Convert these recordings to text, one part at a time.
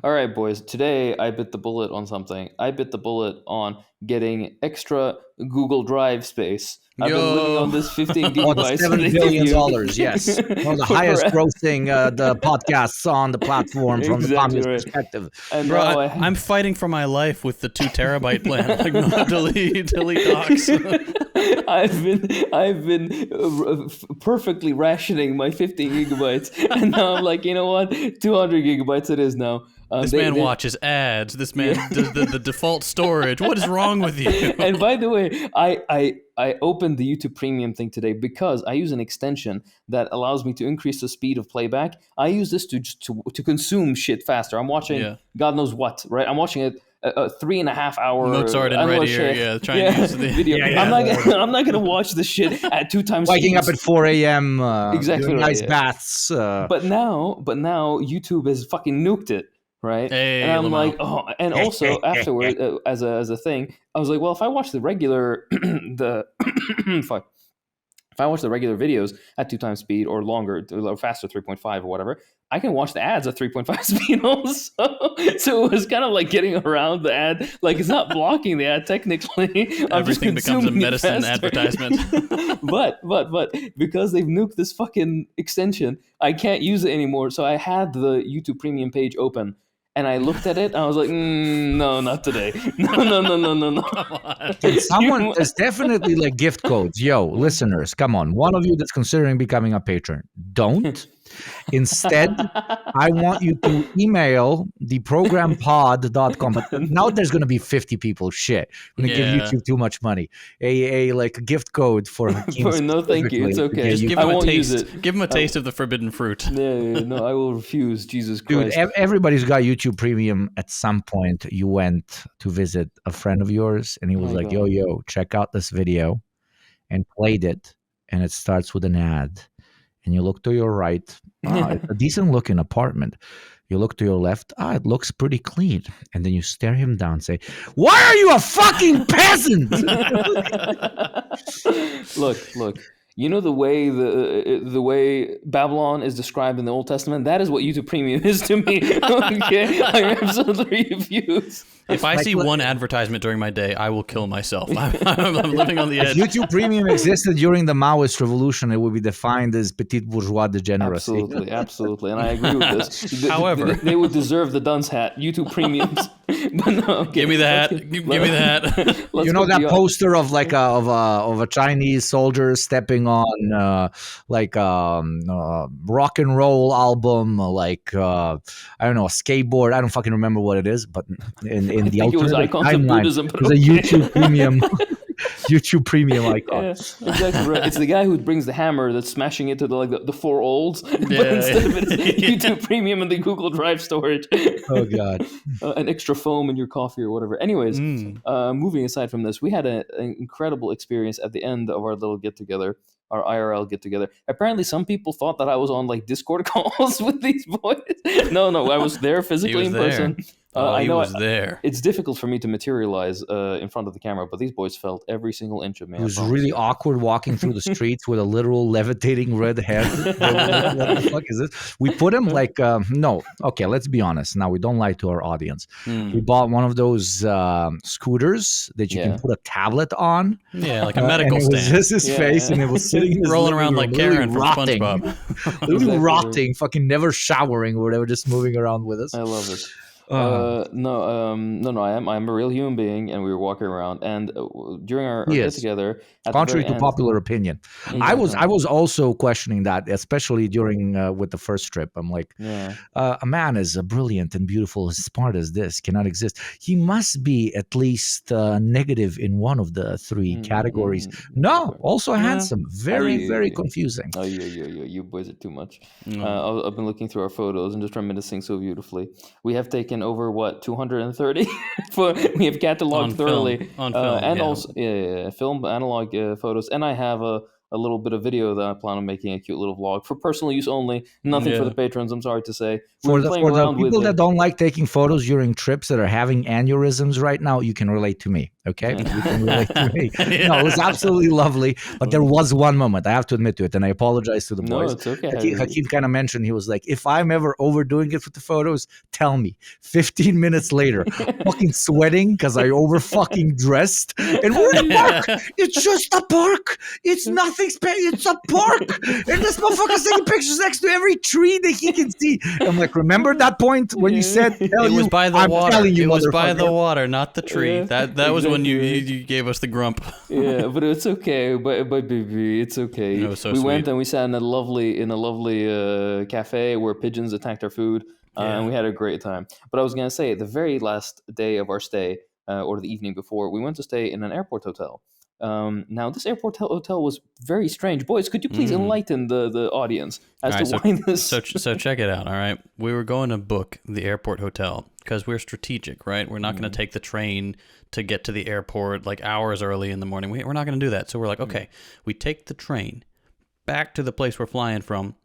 All right, boys. Today I bit the bullet on something. I bit the bullet on getting extra Google Drive space. I've been living on Yo. this 15 Oh, the gigabytes that $7 they give billion, you. yes. One of the For highest forever. grossing the podcasts on the platform from the Exactly communist right. perspective. And Bro, now I'm fighting for my life with the 2 terabyte plan. Like, no, delete docs. I've been perfectly rationing my 15 gigabytes, and now I'm like, you know what, 200 gigabytes it is now. This man watches ads. This man does the default storage. What is wrong with you? And by the way, I opened the YouTube Premium thing today because I use an extension that allows me to increase the speed of playback. I use this to consume shit faster. I'm watching God knows what, right? I'm watching a 3.5 hour Mozart and Red Ear, trying to use the video. I'm not gonna watch this shit at 2 times. Waking up at 4 a.m. Exactly doing right, ice baths. But now YouTube has fucking nuked it. Right, hey, and I'm Lamau. like, oh, and also afterward, as a thing, I was like, well, if I watch the regular, fuck, if I watch the regular videos at 2 times speed or longer, or faster, 3.5 or whatever, I can watch the ads at 3.5 speed also. So it was kind of like getting around the ad, like it's not blocking the ad technically. Everything becomes a medicine advertisement. but because they've nuked this fucking extension, I can't use it anymore. So I had the YouTube Premium page open. And I looked at it, and I was like, no, not today. No. Come on. There's definitely like gift codes. Yo, listeners, come on. One of you that's considering becoming a patron, don't. Instead, I want you to email theprogrampod.com. But now there's going to be 50 people. Shit. I'm going to give YouTube too much money. A gift code for no, thank you. It's okay. Just give him a taste. Give him a taste of the forbidden fruit. No, I will refuse. Jesus Dude, Christ. everybody's got YouTube Premium. At some point, you went to visit a friend of yours, and he was like, yo, check out this video, and played it, and it starts with an ad. And you look to your right, it's a decent looking apartment. You look to your left, it looks pretty clean. And then you stare him down and say, why are you a fucking peasant? Look. You know the way Babylon is described in the Old Testament? That is what YouTube Premium is to me. Okay? I absolutely refuse. If I see one advertisement during my day, I will kill myself. I'm living on the edge. If YouTube Premium existed during the Maoist revolution, it would be defined as petite bourgeois degeneracy. Absolutely. And I agree with this. However, they would deserve the dunce hat, YouTube Premiums. But no, okay. Give me the hat. Give me the hat. You know that poster of like a Chinese soldier stepping on rock and roll album, like I don't know, a skateboard. I don't fucking remember what it is, but in the alternative timeline, there's a YouTube Premium. YouTube Premium icon. Yeah, exactly right. It's the guy who brings the hammer that's smashing it to the 4 olds, but instead of it, it's YouTube Premium and the Google Drive storage. Oh God! An extra foam in your coffee or whatever. Anyways, moving aside from this, we had an incredible experience at the end of our little get together, our IRL get together. Apparently, some people thought that I was on like Discord calls with these boys. No, I was there physically in person. I was there. It's difficult for me to materialize in front of the camera, but these boys felt every single inch of me. It was really awkward walking through the streets with a literal levitating red head. What the fuck is this? We put him like, no. Okay, let's be honest. Now, we don't lie to our audience. We bought one of those scooters that you can put a tablet on. Yeah, like a medical stand. It was stand. just his face, and it was sitting rolling around like Karen from SpongeBob. Literally rotting, fucking never showering or whatever, just moving around with us. I love it. No. I'm a real human being, and we were walking around, and during our get together, contrary to popular opinion, I was also questioning that, especially during with the first trip. I'm like, a man as brilliant and beautiful, as smart as this cannot exist. He must be at least negative in one of the 3 categories. No, also handsome. Very confusing. Oh, you boys are too much. I've been looking through our photos and just reminiscing so beautifully. We have taken over 230 we have cataloged thoroughly on film, and also film analog photos, and I have a little bit of video that I plan on making, a cute little vlog for personal use only, nothing for the patrons, I'm sorry to say. For the people that don't like taking photos during trips that are having aneurysms right now, you can relate to me. Okay, Yeah. you can relate to me. No, it was Yeah. absolutely lovely. But there was one moment I have to admit to it, and I apologize to the No, boys. it's okay. Hakeem kind of mentioned, he was like, "If I'm ever overdoing it with the photos, tell me." 15 minutes later, fucking sweating because I over fucking dressed, and we're in the park. It's just a park. It's nothing special. It's a park, and this motherfucker's taking pictures next to every tree that he can see. I'm like, remember that point when you said, "Tell It you, was by the I'm water. telling you, It was by the motherfucker." water, not the tree. Yeah, That was when exactly right. you gave us the grump. Yeah, but it's okay. But baby, it's okay. It was so we went sweet. and we sat in a lovely cafe where pigeons attacked our food, and we Yeah. had a great time. But I was gonna say, the very last day of our stay, or the evening before, we went to stay in an airport hotel. Now, this airport hotel was very strange. Boys, could you please enlighten the audience as All to right, so why this? so check it out. All right, we were going to book the airport hotel because we're strategic, right? We're not going to take the train to get to the airport like hours early in the morning. We're not going to do that. So we're like, okay, we take the train back to the place we're flying from.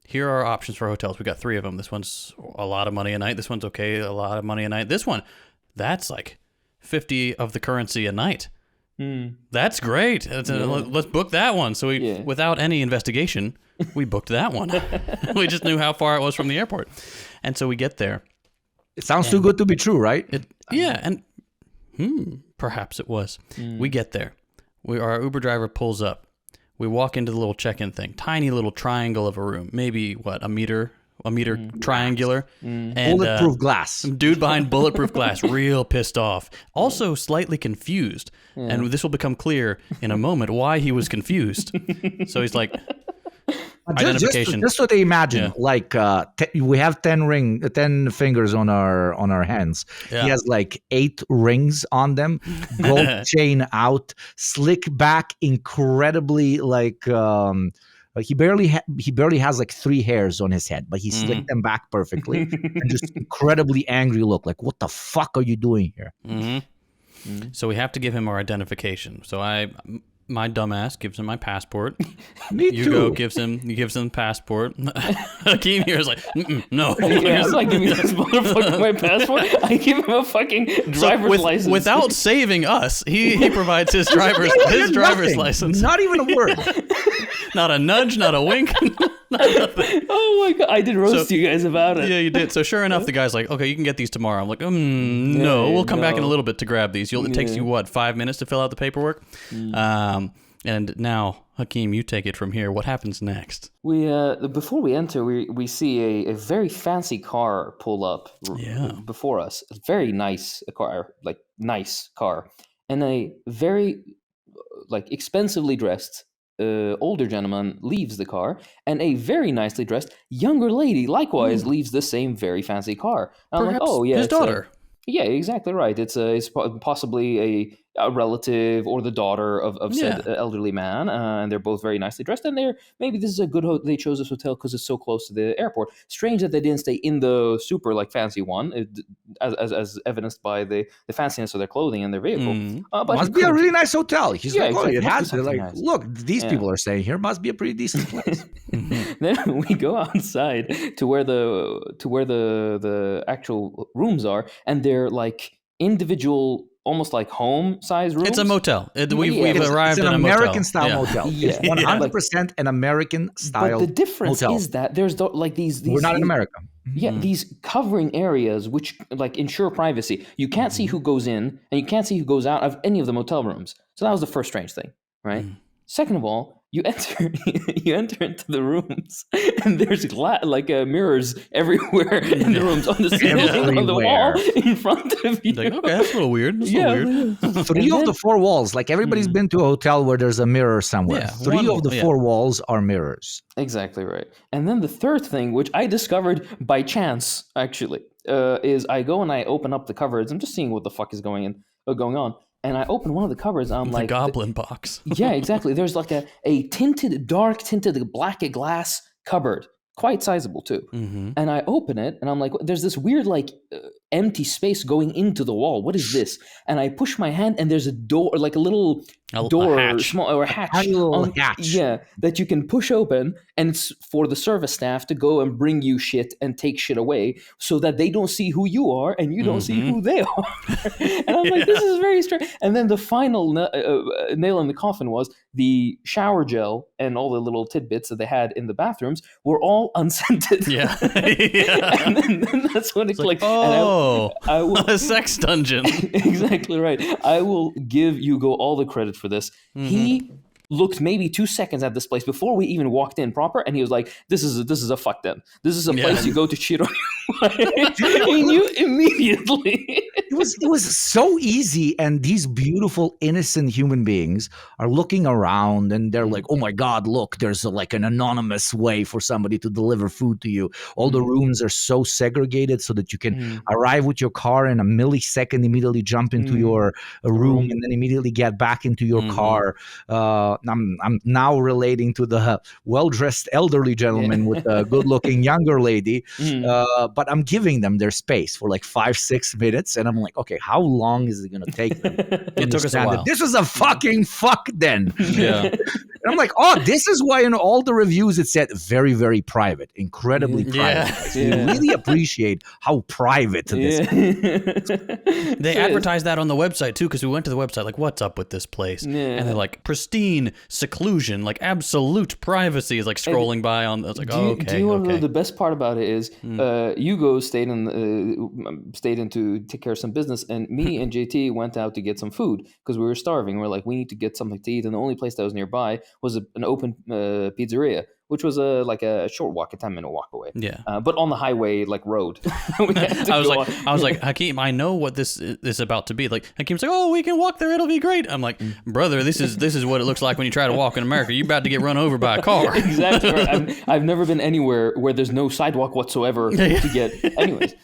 Here are our options for hotels. We got 3 of them. This one's a lot of money a night. This one's okay, a lot of money a night. This one, that's like 50 of the currency a night. That's great. Let's book that one. So we, without any investigation, we booked that one. We just knew how far it was from the airport. And so we get there. It sounds too good to be true, right? Perhaps it was. We get there. Our Uber driver pulls up. We walk into the little check-in thing. Tiny little triangle of a room. Maybe, what, a meter triangular. And, Bulletproof glass. Dude behind bulletproof glass, real pissed off. Also slightly confused. And this will become clear in a moment why he was confused. So he's like, identification. Just so they imagine, like we have 10 fingers on our hands. Yeah. He has like 8 rings on them, gold chain out, slick back, incredibly like he barely has like 3 hairs on his head, but he slicked them back perfectly, and just incredibly angry look. Like, what the fuck are you doing here? So we have to give him our identification. So my dumbass gives him my passport. Me too. Hugo gives him passport. Hakeem here is like, no. Yeah, I'm like, give me this motherfucker my passport. I give him a fucking driver's license. Without saving us, he provides his driver's Nothing. license. Not even a word. Not a nudge, not a wink, not nothing. Oh my god, I did roast you guys about it. Yeah, you did. So sure enough, the guy's like, okay, you can get these tomorrow. I'm like, no, we'll come back in a little bit to grab these. It takes you, what, 5 minutes to fill out the paperwork? And now, Hakeem, you take it from here. What happens next? We before we enter, we see a very fancy car pull up before us. A very nice car, like nice car, and a very like expensively dressed older gentleman leaves the car, and a very nicely dressed younger lady likewise leaves the same very fancy car. And I'm like, oh yeah, his daughter. Yeah, exactly right. It's possibly a relative or the daughter of said elderly man, and they're both very nicely dressed. And maybe this is a good. They chose this hotel because it's so close to the airport. Strange that they didn't stay in the super like fancy one, as evidenced by the fanciness of their clothing and their vehicle. But must be a really nice hotel. He's like, exactly. oh, it has to. Like, Nice. Look, these people are staying here. Must be a pretty decent place. Then we go outside to where the actual rooms are, and they're like individual, almost like home size rooms. It's a motel. We've arrived it's at an a motel. American style motel. Yeah. It's 100% an American style. But the difference motel. is that there's like these We're not in America. Yeah, these covering areas which like ensure privacy. You can't see who goes in and you can't see who goes out of any of the motel rooms. So that was the first strange thing, right? Second of all, you enter into the rooms, and there's mirrors everywhere in the rooms, on the ceiling, on the wall, in front of you. Like, okay, that's a little weird. That's a little weird. 3 of the 4 walls, like everybody's been to a hotel where there's a mirror somewhere. Yeah, 3 of the 4 walls are mirrors. Exactly right. And then the third thing, which I discovered by chance, actually, is I go and I open up the cupboards. I'm just seeing what the fuck is going on. And I open one of the cupboards. I'm the goblin box. Yeah, exactly. There's like a dark tinted black glass cupboard, quite sizable too. And I open it, and I'm like, there's this weird like empty space going into the wall. What is this? And I push my hand, and there's a door, like a little door, hatch. or a hatch, tiny little hatch. that you can push open, and it's for the service staff to go and bring you shit and take shit away, so that they don't see who you are and you don't see who they are. And I'm like, this is very strange. And then the final nail in the coffin was the shower gel and all the little tidbits that they had in the bathrooms were all unscented. Yeah. And then that's when it's like, I will, a sex dungeon. Exactly right. I will give Hugo all the credit for this. He looked maybe 2 seconds at this place before we even walked in proper, and he was like, "This is a fuck den. This is a place you go to cheat on your wife." He knew immediately. It was so easy, and these beautiful, innocent human beings are looking around, and they're like, "Oh my God, look! There's like an anonymous way for somebody to deliver food to you." All the rooms are so segregated so that you can arrive with your car in a millisecond, immediately jump into your room, and then immediately get back into your car. I'm now relating to the well-dressed elderly gentleman with a good-looking younger lady, but I'm giving them their space for like 5-6 minutes, and I'm like, okay, how long is it going to take them to It took us a while. this is a fucking fuck den? Yeah. And I'm like, oh, this is why in all the reviews it said very, very private, incredibly private. We really appreciate how private this is. They advertised that on the website too, because we went to the website like, what's up with this place? And they're like, pristine seclusion, like absolute privacy is like scrolling by on. I was like, do you want to know the best part about it is Hugo stayed in to take care of some business, and me and JT went out to get some food because we were starving. We're like, we need to get something to eat, and the only place that was nearby was an open pizzeria, which was like a short walk, a 10-minute walk away. Yeah. But on the highway, like road. I was like, Hakeem, I know what this is about to be. Like Hakeem's like, oh, we can walk there, it'll be great. I'm like, brother, this is what it looks like when you try to walk in America. You're about to get run over by a car. Exactly. Right. I've never been anywhere where there's no sidewalk whatsoever to get. Anyways.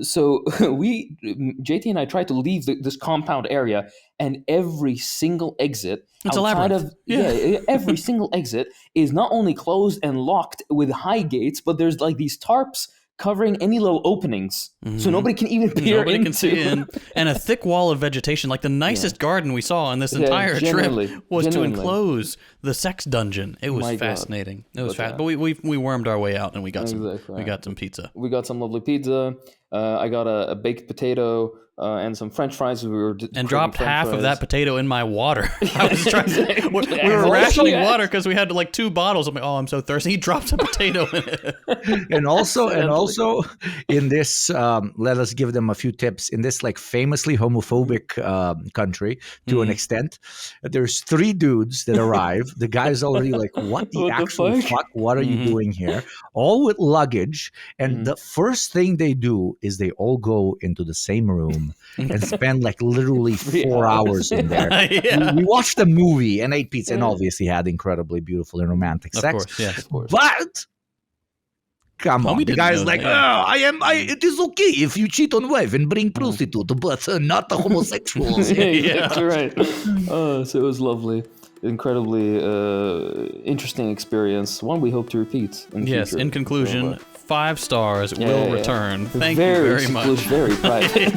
So JT and I tried to leave this compound area, and every single exit every single exit is not only closed and locked with high gates, but there's like these tarps covering any little openings, so nobody can even peer into. Can see in. And a thick wall of vegetation. Like the nicest garden we saw on this entire trip was to enclose the sex dungeon. It was fascinating. It was fast. But we wormed our way out, and we got some pizza. We got some lovely pizza. I got a baked potato and some French fries. And dropped half of that potato in my water. I was trying. We were rationing water because we had like 2 bottles. I'm like, oh, I'm so thirsty. He dropped a potato in it. And also in this, let us give them a few tips. In this like famously homophobic country, to an extent, there's 3 dudes that arrive. The guy's already like, what the actual fuck? What are you doing here? All with luggage. And the first thing they do is they all go into the same room and spend like literally 4 hours in there. We watched a movie and ate pizza and obviously had incredibly beautiful and romantic sex. Of course. But come on, the guy's like, it is okay if you cheat on wife and bring prostitute, but not the homosexuals. That's right. So it was lovely. Incredibly interesting experience. One we hope to repeat in the future. In conclusion, 5 stars will return. Thank you very much. Very private.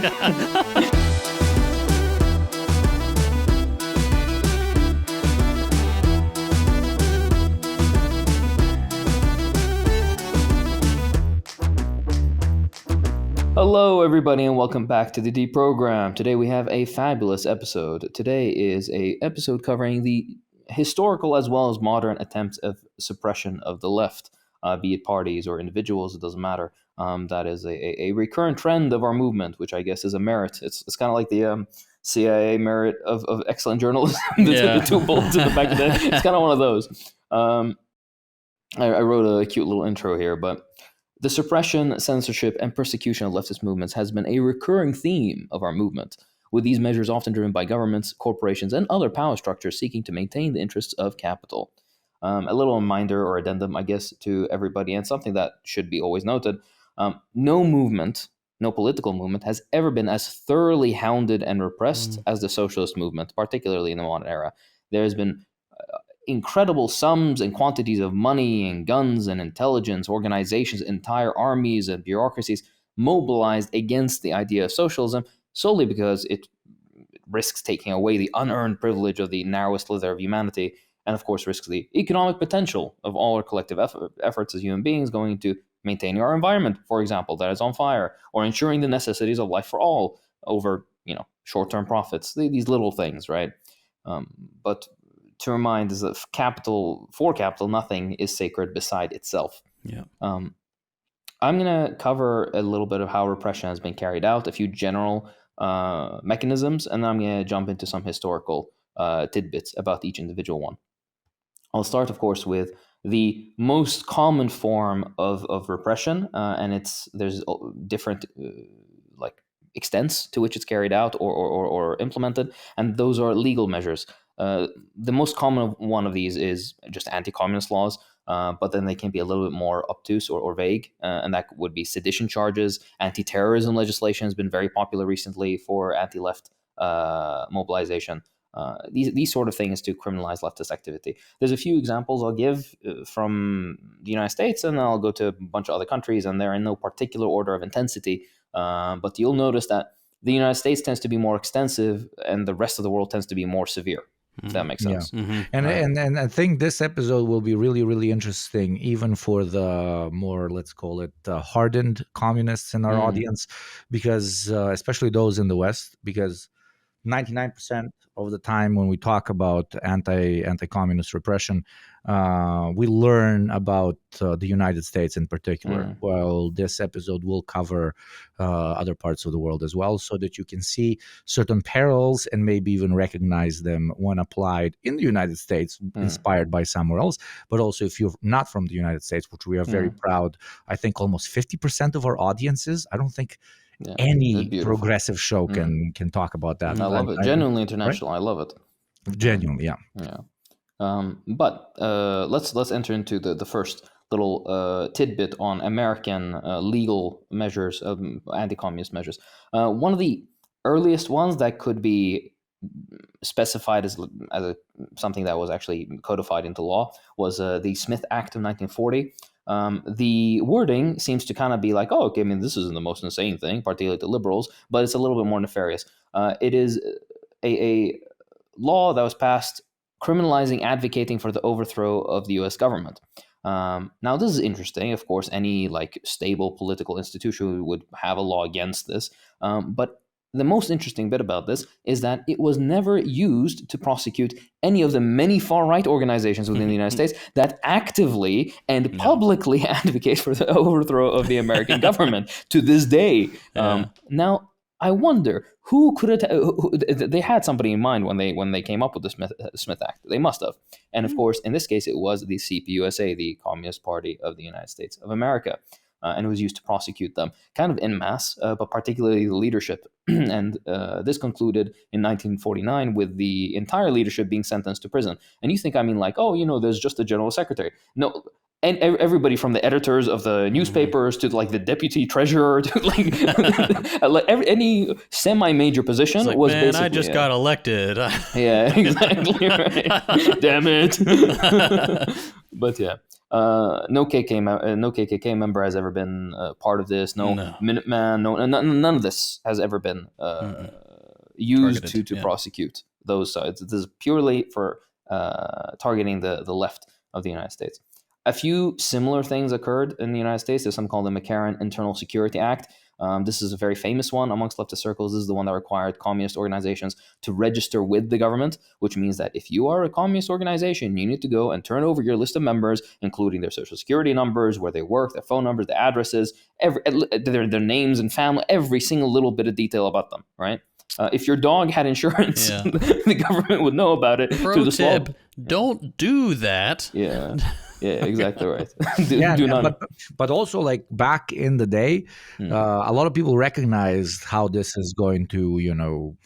Hello, everybody, and welcome back to the Deprogram. Today we have a fabulous episode. Today is a episode covering the historical as well as modern attempts of suppression of the left, be it parties or individuals, it doesn't matter. That is a recurrent trend of our movement, which I guess is a merit. It's kind of like the CIA merit of excellent journalism. The 2 bullets in the back of the head. It's kind of one of those. I wrote a cute little intro here, but the suppression, censorship, and persecution of leftist movements has been a recurring theme of our movement, with these measures often driven by governments, corporations, and other power structures seeking to maintain the interests of capital. A little reminder or addendum, I guess, to everybody, and something that should be always noted. No political movement has ever been as thoroughly hounded and repressed as the socialist movement, particularly in the modern era. There has been incredible sums and quantities of money and guns and intelligence, organizations, entire armies and bureaucracies, mobilized against the idea of socialism solely because it risks taking away the unearned privilege of the narrowest slither of humanity, and of course risks the economic potential of all our collective efforts as human beings going to maintaining our environment, for example, that is on fire, or ensuring the necessities of life for all over, short-term profits. These little things, right? But to remind is that for capital, nothing is sacred beside itself. Yeah. I'm going to cover a little bit of how repression has been carried out, a few general mechanisms, and then I'm going to jump into some historical tidbits about each individual one. I'll start, of course, with the most common form of repression, and there's different extents to which it's carried out or implemented, and those are legal measures. The most common one of these is just anti-communist laws, but then they can be a little bit more obtuse or vague, and that would be sedition charges. Anti-terrorism legislation has been very popular recently for anti-left mobilization. These sort of things to criminalize leftist activity. There's a few examples I'll give from the United States, and then I'll go to a bunch of other countries, and they're in no particular order of intensity. But you'll notice that the United States tends to be more extensive, and the rest of the world tends to be more severe. If that makes sense. Yeah. Mm-hmm. And I think this episode will be really, really interesting, even for the more, let's call it, hardened communists in our audience, because especially those in the West, because 99% of the time when we talk about anti-communist repression, we learn about the United States in particular. Well, this episode will cover other parts of the world as well, so that you can see certain parallels and maybe even recognize them when applied in the United States, inspired by somewhere else. But also, if you're not from the United States, which we are very proud, I think almost 50% of our audiences, I don't think any progressive show can talk about that. I love it. Genuinely international. Right? I love it. Genuinely, yeah. But let's enter into the first little tidbit on American legal measures, anti-communist measures. One of the earliest ones that could be specified as something that was actually codified into law was the Smith Act of 1940. The wording seems to kind of be like, okay, I mean, this isn't the most insane thing, particularly to liberals, but it's a little bit more nefarious. It is a law that was passed criminalizing advocating for the overthrow of the U.S. government. Now, this is interesting. Of course, any stable political institution would have a law against this, but the most interesting bit about this is that it was never used to prosecute any of the many far-right organizations within the United States that actively and publicly advocate for the overthrow of the American government to this day. Now, I wonder who could they had somebody in mind when they came up with the Smith Act. They must have. And of course, in this case, it was the CPUSA, the Communist Party of the United States of America. And it was used to prosecute them kind of en masse, but particularly the leadership. And this concluded in 1949 with the entire leadership being sentenced to prison. And you think, I mean, there's just a general secretary. No, and everybody from the editors of the newspapers to the deputy treasurer to any semi-major position was man, basically. I just got elected. Yeah, exactly. Right. Damn it. But yeah. No KKK member has ever been part of this. No. Minuteman. None of this has ever been used to prosecute those sides. This is purely for targeting the left of the United States. A few similar things occurred in the United States. There's something called the McCarran Internal Security Act. This is a very famous one amongst leftist circles. This is the one that required communist organizations to register with the government, which means that if you are a communist organization, you need to go and turn over your list of members, including their social security numbers, where they work, their phone numbers, their addresses, their names and family, every single little bit of detail about them, right? If your dog had insurance, the government would know about it. Pro tip, don't do that. Yeah. Yeah, exactly right. do not. But also, back in the day, a lot of people recognized how this is going to,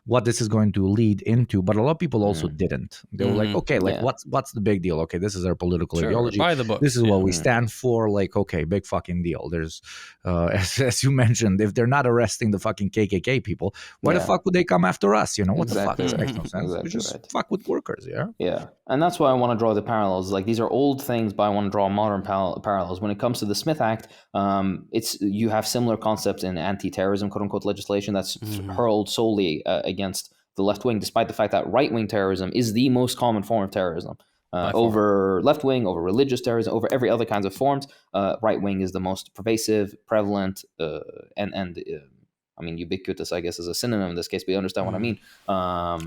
what this is going to lead into, but a lot of people also didn't. They were like, okay, like Yeah. what's the big deal? Okay, this is our political Sure. ideology. Buy the book. This is Yeah. what we stand for. Like, okay, big fucking deal. There's, as you mentioned, if they're not arresting the fucking KKK people, why the Yeah. fuck would they come after us? You know, what the fuck? Exactly This right. makes no sense. We Exactly just right. fuck with workers. Yeah. Yeah, and that's why I want to draw the parallels. Like these are old things, but I want to draw modern parallels. When it comes to the Smith Act, it's you have similar concepts in anti-terrorism, quote unquote, legislation that's hurled solely against the left wing, despite the fact that right wing terrorism is the most common form of terrorism. By far. Over left wing, over religious terrorism, over every other kinds of forms, right wing is the most pervasive, prevalent, and I mean, ubiquitous, I guess, is a synonym in this case, but you understand what I mean.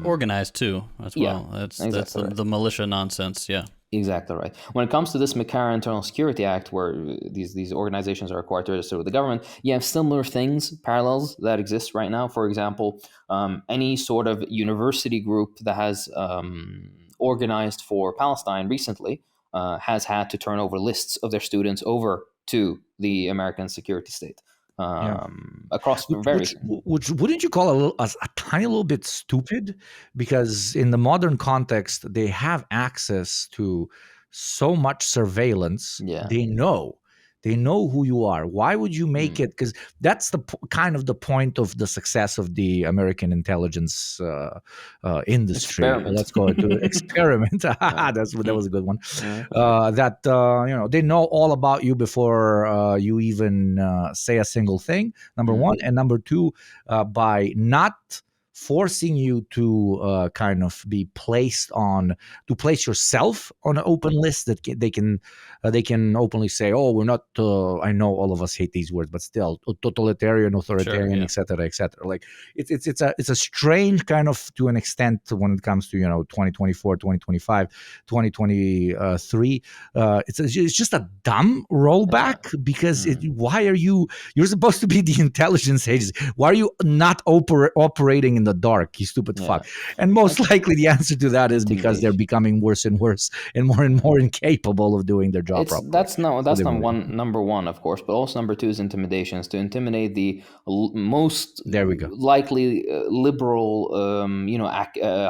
Organized too, as Yeah, well. That's exactly right. the militia nonsense. Yeah. Exactly right. When it comes to this McCarran Internal Security Act, where these organizations are required to register with the government, you have similar things, parallels that exist right now. For example, any sort of university group that has organized for Palestine recently has had to turn over lists of their students over to the American security state Yeah. across Which, various. wouldn't you call a tiny little bit stupid? Because in the modern context, they have access to so much surveillance. Yeah. They know who you are. Why would you make it? Because that's the kind of the point of the success of the American intelligence industry. Experiment. Let's go to experiment. That was a good one. That they know all about you before you even say a single thing. Number one, and number two, by not forcing you to kind of be placed on to place yourself on an open list that they can openly say, oh, we're not I know all of us hate these words, but still totalitarian, authoritarian, etc., etc. Like it's a strange kind of, to an extent, when it comes to 2024, 2025, 2023. It's just a dumb rollback, because why are you're supposed to be the intelligence agency? Why are you not operating in the dark, you stupid fuck? And most likely the answer to that is because they're becoming worse and worse and more incapable of doing their job properly. That's not number one, of course, but also number two is intimidations, to intimidate the most likely liberal,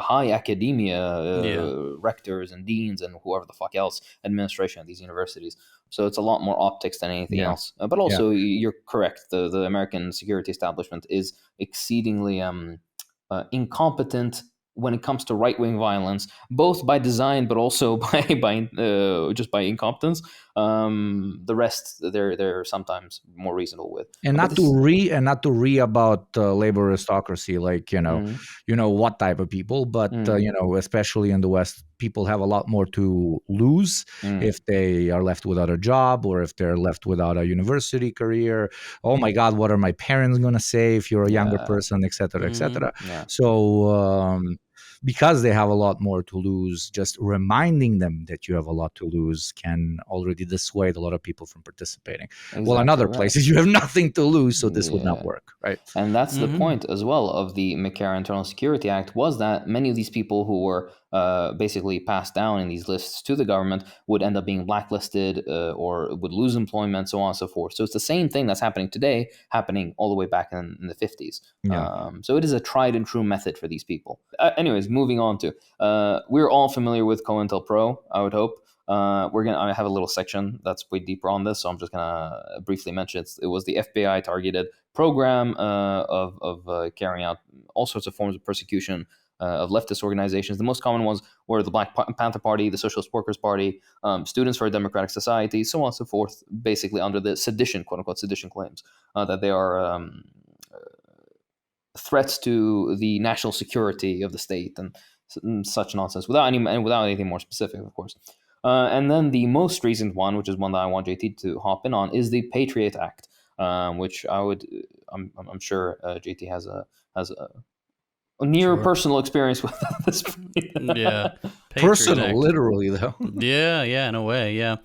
high academia rectors and deans and whoever the fuck else, administration of these universities. So it's a lot more optics than anything else. But also, you're correct. The American security establishment is exceedingly incompetent when it comes to right-wing violence, both by design but also by just by incompetence. The rest they're sometimes more reasonable with. And not to read about labor aristocracy, like what type of people, but especially in the West, people have a lot more to lose if they are left without a job, or if they're left without a university career. Oh my God, what are my parents going to say if you're a younger person, etc., etc. So because they have a lot more to lose, just reminding them that you have a lot to lose can already dissuade a lot of people from participating. Well, in other places you have nothing to lose, so this would not work, right? And that's the point as well of the McCarran Internal Security Act, was that many of these people who were basically passed down in these lists to the government would end up being blacklisted or would lose employment, so on and so forth. So it's the same thing that's happening today, happening all the way back in the 50s. So it is a tried and true method for these people. Anyways, moving on to, we're all familiar with COINTELPRO, I would hope. I have a little section that's way deeper on this, so I'm just gonna briefly mention it. It was the FBI targeted program of carrying out all sorts of forms of persecution of leftist organizations. The most common ones were the Black Panther Party, the Socialist Workers Party, Students for a Democratic Society, so on and so forth, basically under the sedition, quote unquote, sedition claims, that they are threats to the national security of the state and such nonsense, without anything more specific, of course. And then the most recent one, which is one that I want JT to hop in on, is the Patriot Act, which I'm sure JT has a near personal experience with this. Personal, literally though. Yeah, in a way, yeah.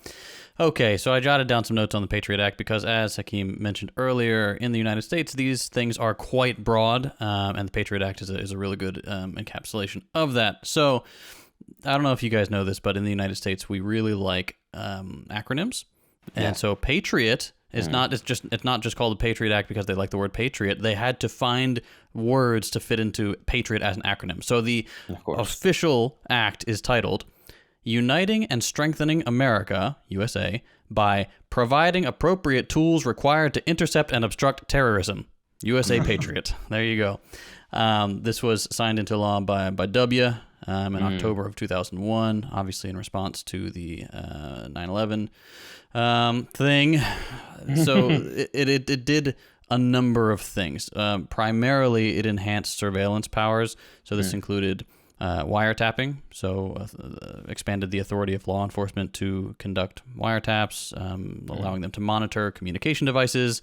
Okay, so I jotted down some notes on the Patriot Act because, as Hakeem mentioned earlier, in the United States, these things are quite broad, and the Patriot Act is a really good encapsulation of that. So I don't know if you guys know this, but in the United States, we really like acronyms. And so Patriot It's not just called the Patriot Act because they like the word patriot. They had to find words to fit into patriot as an acronym. So the official act is titled Uniting and Strengthening America, USA, by providing appropriate tools required to intercept and obstruct terrorism. USA Patriot. There you go. This was signed into law by W in October of 2001, obviously in response to the 9/11 thing. So it did a number of things. Primarily, it enhanced surveillance powers. So this included wiretapping. So expanded the authority of law enforcement to conduct wiretaps, allowing them to monitor communication devices,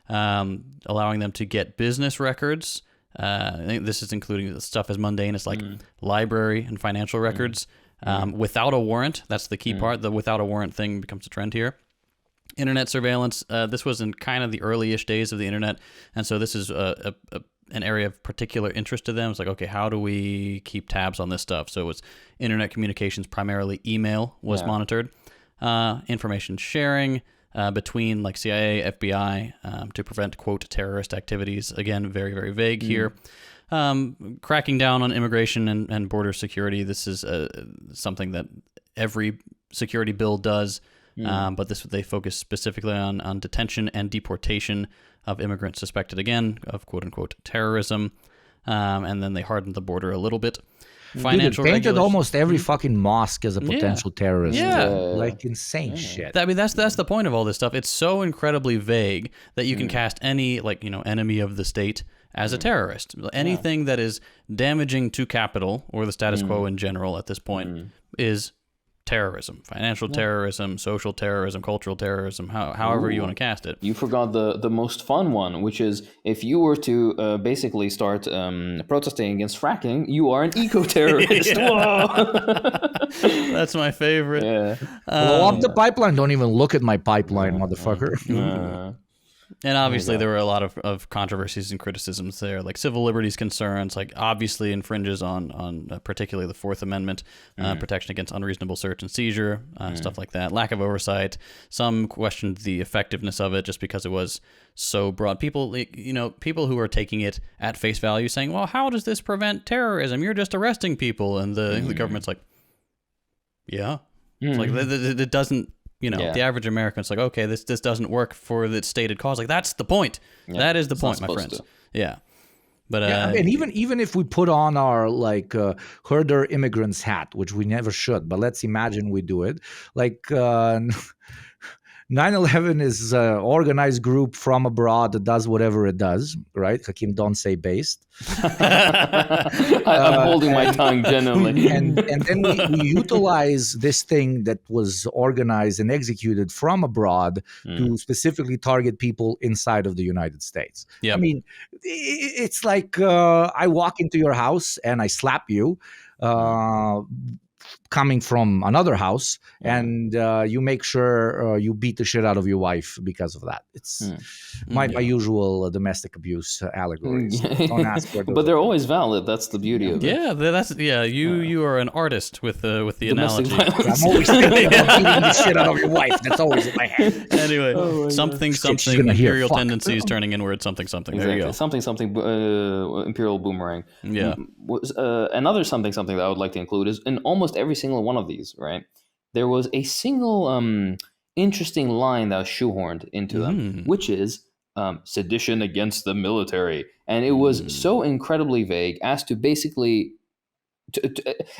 allowing them to get business records. I think this is including stuff as mundane as like library and financial records without a warrant. That's the key part. The without a warrant thing becomes a trend here. Internet surveillance. This was in kind of the early-ish days of the internet, and so this is an area of particular interest to them. It's like, okay, how do we keep tabs on this stuff? So it was internet communications, primarily email was monitored. Information sharing between like CIA, FBI to prevent, quote, terrorist activities. Again, very, very vague here. Cracking down on immigration and border security. This is something that every security bill does, but they focus specifically on detention and deportation of immigrants suspected, again, of quote-unquote terrorism. And then they hardened the border a little bit. Financial Dude, it painted regulation. almost every fucking mosque as a potential terrorist. Yeah. Like insane shit. I mean, that's the point of all this stuff. It's so incredibly vague that you can cast any, like, enemy of the state as a terrorist. Anything that is damaging to capital or the status quo in general at this point is terrorism. Financial terrorism, social terrorism, cultural terrorism, however you want to cast it. You forgot the most fun one, which is if you were to basically start protesting against fracking, you are an eco-terrorist. Whoa! That's my favorite. Blow up the pipeline. Don't even look at my pipeline, motherfucker. And obviously there were a lot of controversies and criticisms there, like civil liberties concerns, like obviously infringes on particularly the Fourth Amendment, protection against unreasonable search and seizure, stuff like that. Lack of oversight. Some questioned the effectiveness of it just because it was so broad. People who are taking it at face value saying, well, how does this prevent terrorism? You're just arresting people. And the government's like, yeah. It's like, it doesn't. The average American's like, okay, this doesn't work for the stated cause. Like, that's the point. Yeah. That is the point, my friends. Yeah. But and even if we put on our like herder immigrants hat, which we never should, but let's imagine we do it. Like 9/11 is an organized group from abroad that does whatever it does, right? Hakeem, don't say based. I'm holding my tongue genuinely. And then we utilize this thing that was organized and executed from abroad to specifically target people inside of the United States. Yep. I mean, it's like I walk into your house and I slap you. Coming from another house, and you make sure you beat the shit out of your wife because of that. It's my usual domestic abuse allegories. Don't ask for those. But they're always valid. That's the beauty of it. You are an artist with the Domestic analogy. violence. I'm always thinking about beating the shit out of your wife. That's always in my head. Anyway, something imperial Fuck. tendencies turning inward, something. Exactly. There you go. Something imperial boomerang. Yeah. Another something that I would like to include is in almost every single one of these, right? There was a single interesting line that was shoehorned into them, which is sedition against the military. And it was so incredibly vague as to basically,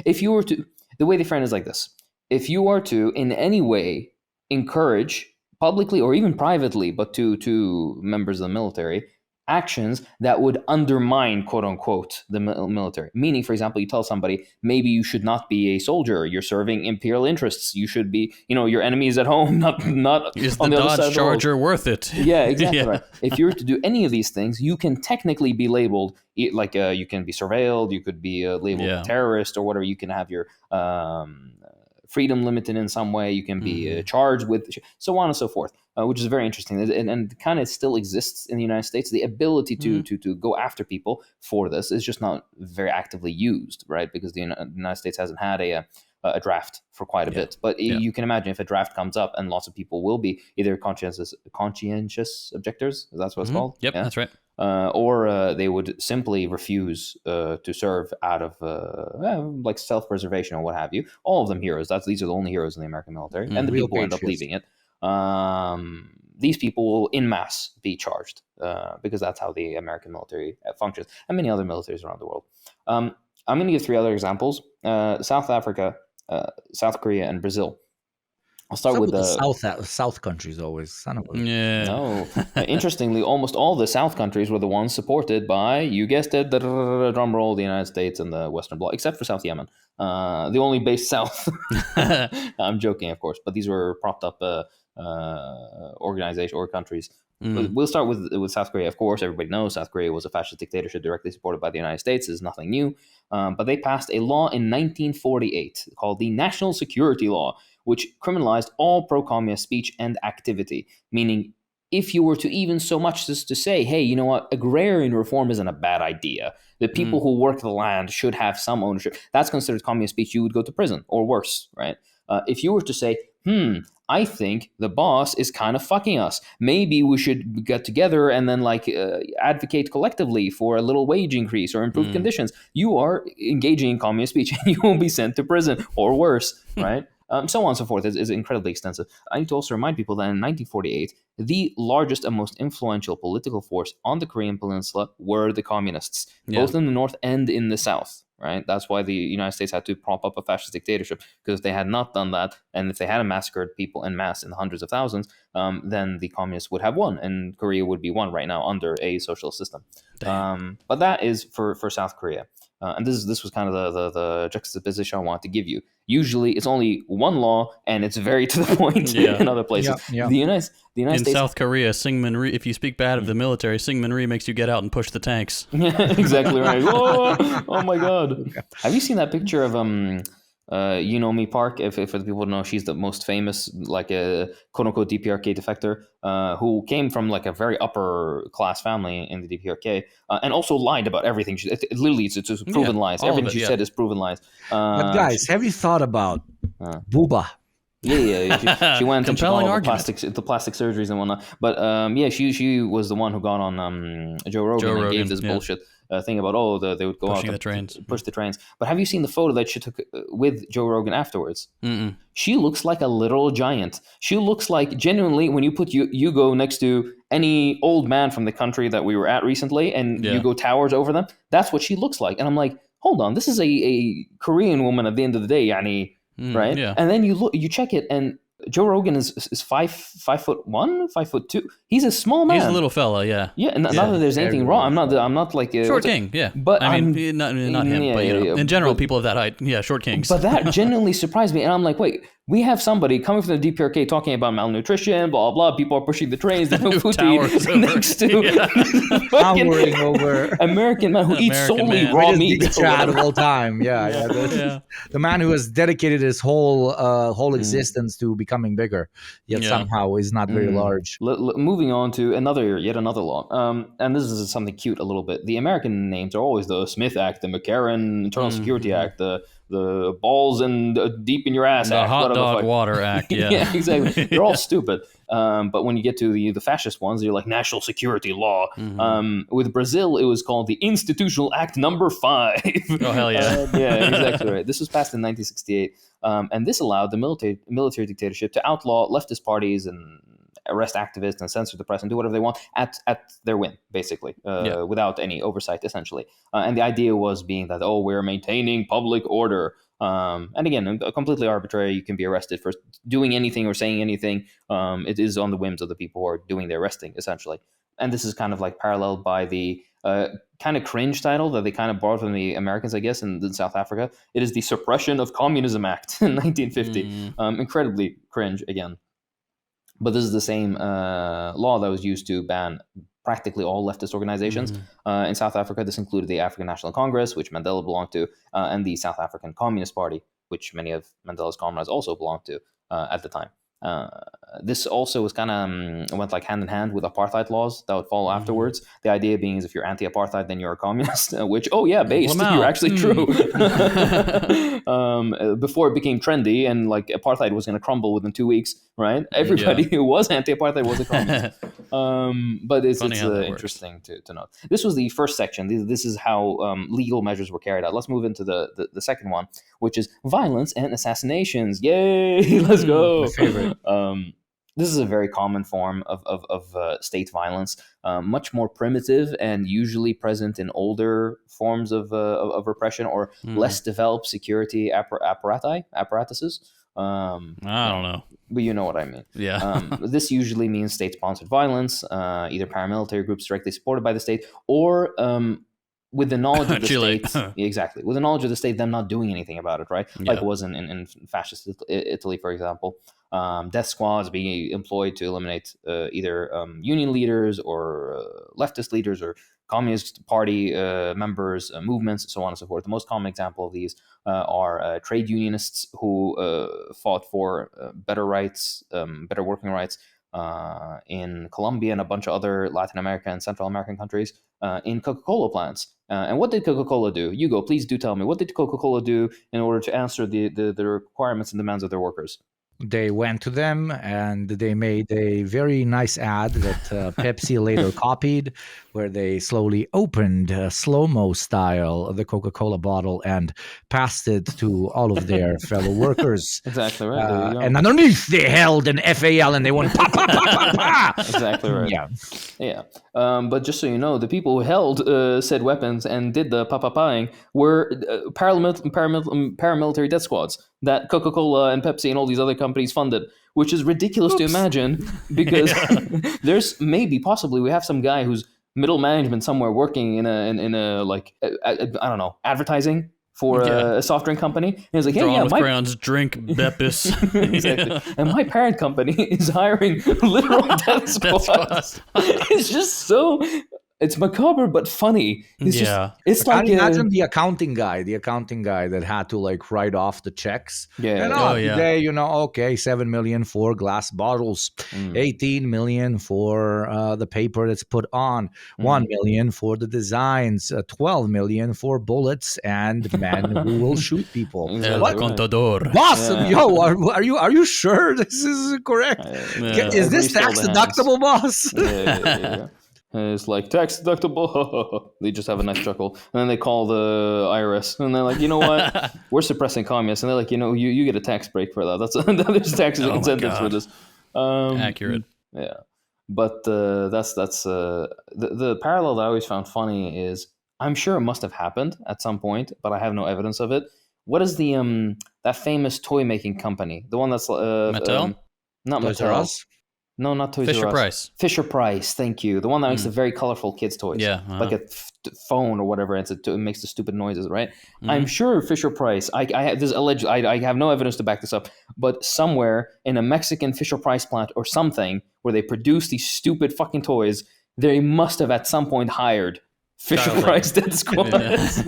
if you were to, the way they frame it is like this. If you are to in any way encourage publicly or even privately, but to members of the military, actions that would undermine, quote unquote, the military. Meaning, for example, you tell somebody, maybe you should not be a soldier. You're serving imperial interests. You should be, your enemy is at home, not Is on the the other Dodge side of the world. Charger worth it? Yeah, exactly. Yeah. Right. If you were to do any of these things, you can technically be labeled, like you can be surveilled, you could be labeled a terrorist or whatever. You can have your freedom limited in some way. You can be charged with, so on and so forth, which is very interesting. And kind of still exists in the United States. The ability to go after people for this is just not very actively used, right? Because the United States hasn't had a a draft for quite a bit. But Yeah. you can imagine if a draft comes up and lots of people will be either conscientious objectors, that's what it's called. Yep, that's right. Or they would simply refuse to serve out of like self-preservation or what have you. All of them heroes. These are the only heroes in the American military, and the Real people end up patriots. leaving it. These people will in mass be charged because that's how the American military functions, and many other militaries around the world. I'm going to give 3 other examples: South Africa, South Korea, and Brazil. I'll start with the South countries always. Son of a... Yeah. No. Interestingly, almost all the South countries were the ones supported by, you guessed it, drum roll, the United States and the Western Bloc, except for South Yemen, the only base south. I'm joking, of course, but these were propped up organizations or countries. We'll start with South Korea. Of course, everybody knows South Korea was a fascist dictatorship directly supported by the United States. It's nothing new. But they passed a law in 1948 called the National Security Law, which criminalized all pro-communist speech and activity, meaning if you were to even so much as to say, hey, you know what, agrarian reform isn't a bad idea. The people who work the land should have some ownership. That's considered communist speech. You would go to prison or worse, right? If you were to say, I think the boss is kind of fucking us. Maybe we should get together and then advocate collectively for a little wage increase or improved conditions. You are engaging in communist speech and you will be sent to prison or worse, right? So on and so forth is incredibly extensive. I need to also remind people that in 1948, the largest and most influential political force on the Korean Peninsula were the communists, both in the north and in the south. Right. That's why the United States had to prop up a fascist dictatorship, because if they had not done that, and if they hadn't massacred people en masse in the hundreds of thousands, then the communists would have won, and Korea would be won right now under a socialist system. But that is for South Korea. And this was kind of the juxtaposition I want to give you. Usually, it's only one law, and it's very to the point in other places. Yeah. The United in States, South Korea, Syngman Rhee, if you speak bad of the military, Syngman Rhee makes you get out and push the tanks. Yeah, exactly right. Oh my God! Have you seen that picture of Yunomi Park? If the people know, she's the most famous, like a quote unquote DPRK defector, who came from like a very upper class family in the DPRK, and also lied about everything. Literally, it's proven lies. Everything she said is proven lies. But guys, have you thought about Booba? Yeah. She went and she got Compelling all argument. the plastic surgeries and whatnot. But she was the one who got on Joe Rogan and gave this bullshit thing about they would go Pushing out the trains. push the trains. But have you seen the photo that she took with Joe Rogan afterwards? Mm-mm. She looks like a literal giant. She looks like, genuinely, when you put Hugo next to any old man from the country that we were at recently, and Hugo towers over them, that's what she looks like. And I'm like, hold on, this is a Korean woman at the end of the day, yani. Right? Yeah. And then you check it, and Joe Rogan is 5'1", 5'2". He's a small man. He's a little fella, yeah. Yeah, and not that there's anything wrong. I'm not like short king, yeah. But I mean, not him, but in general, people of that height, short kings. But that genuinely surprised me, and I'm like, wait, we have somebody coming from the DPRK talking about malnutrition, blah blah. People are pushing the trains. There's no food to eat next to Towering over American man who eats solely raw meat. The Chad of all time, The man who has dedicated his whole existence to becoming bigger, yet somehow is not very large. Moving on to yet another law, and this is something cute a little bit. The American names are always the Smith Act, the McCarran Internal Security Act, the balls and deep in your ass the act, hot dog water act. Yeah, exactly. They're all stupid. But when you get to the fascist ones, you're like national security law. With Brazil, it was called the Institutional Act Number 5. Oh hell yeah! Yeah, exactly right. This was passed in 1968, and this allowed the military dictatorship to outlaw leftist parties and arrest activists and censor the press and do whatever they want at their whim, basically, without any oversight, essentially. And the idea was being that, we're maintaining public order. And again, completely arbitrary. You can be arrested for doing anything or saying anything. It is on the whims of the people who are doing the arresting, essentially. And this is kind of like paralleled by the kind of cringe title that they kind of borrowed from the Americans, I guess, in South Africa. It is the Suppression of Communism Act in 1950. Incredibly cringe, again. But this is the same law that was used to ban practically all leftist organizations. In South Africa, this included the African National Congress, which Mandela belonged to, and the South African Communist Party, which many of Mandela's comrades also belonged to at the time. This also was kind of went like hand in hand with apartheid laws that would follow afterwards. The idea being is if you're anti-apartheid, then you're a communist, which, based, you're actually true. Before it became trendy and like apartheid was going to crumble within 2 weeks, right? Everybody who was anti-apartheid was a communist. But it's interesting to note. This was the first section. This is how legal measures were carried out. Let's move into the second one, which is violence and assassinations. Yay! Let's go. My favorite. This is a very common form of state violence, much more primitive and usually present in older forms of repression or less developed security apparatuses. I don't know. But you know what I mean. Yeah. This usually means state-sponsored violence, either paramilitary groups directly supported by the state or with the knowledge of the state. Exactly. With the knowledge of the state, them not doing anything about it, right? Like it was in fascist Italy, for example. Death squads being employed to eliminate either union leaders or leftist leaders or Communist Party members, movements, so on and so forth. The most common example of these are trade unionists who fought for better rights, better working rights in Colombia and a bunch of other Latin American and Central American countries in Coca-Cola plants. And what did Coca-Cola do? Hugo, please do tell me. What did Coca-Cola do in order to answer the requirements and demands of their workers? They went to them and they made a very nice ad that Pepsi later copied, where they slowly opened slow-mo style the Coca-Cola bottle and passed it to all of their fellow workers. Exactly right. There you go. And underneath they held an FAL and they went pa pa pa pa pa. Exactly right. Yeah. But just so you know, the people who held said weapons and did the pa-pa-paing were paramilitary death squads that Coca-Cola and Pepsi and all these other companies funded, which is ridiculous to imagine because there's possibly we have some guy who's middle management somewhere working in a like I don't know, advertising for a soft drink company. And he's like, hey, with crayons, drink Beppis. Exactly. And my parent company is hiring literal death squads. It's just so... It's macabre but funny. It's like imagine the accounting guy that had to like write off the checks. Today, 7 million for glass bottles, 18 million for the paper that's put on, 1 million for the designs, 12 million for bullets and men who will shoot people. What? Contador. Boss, are you sure this is correct? Is this tax deductible, boss? Yeah. It's like tax deductible. They just have a nice chuckle, and then they call the IRS, and they're like, you know what? We're suppressing communists, and they're like, you get a tax break for that. That's there's taxes and incentives for this. Accurate. Yeah, but that's the parallel that I always found funny is I'm sure it must have happened at some point, but I have no evidence of it. What is the that famous toy making company? The one that's Mattel? Not Toys Mattel. R Us? No, not Toys R Us. Price. Fisher Price, thank you. The one that makes the very colorful kids' toys. Yeah. Like a phone or whatever, it makes the stupid noises, right? I'm sure Fisher Price, I have this alleged, I have no evidence to back this up, but somewhere in a Mexican Fisher Price plant or something where they produce these stupid fucking toys, they must have at some point hired Fisher Price death squads.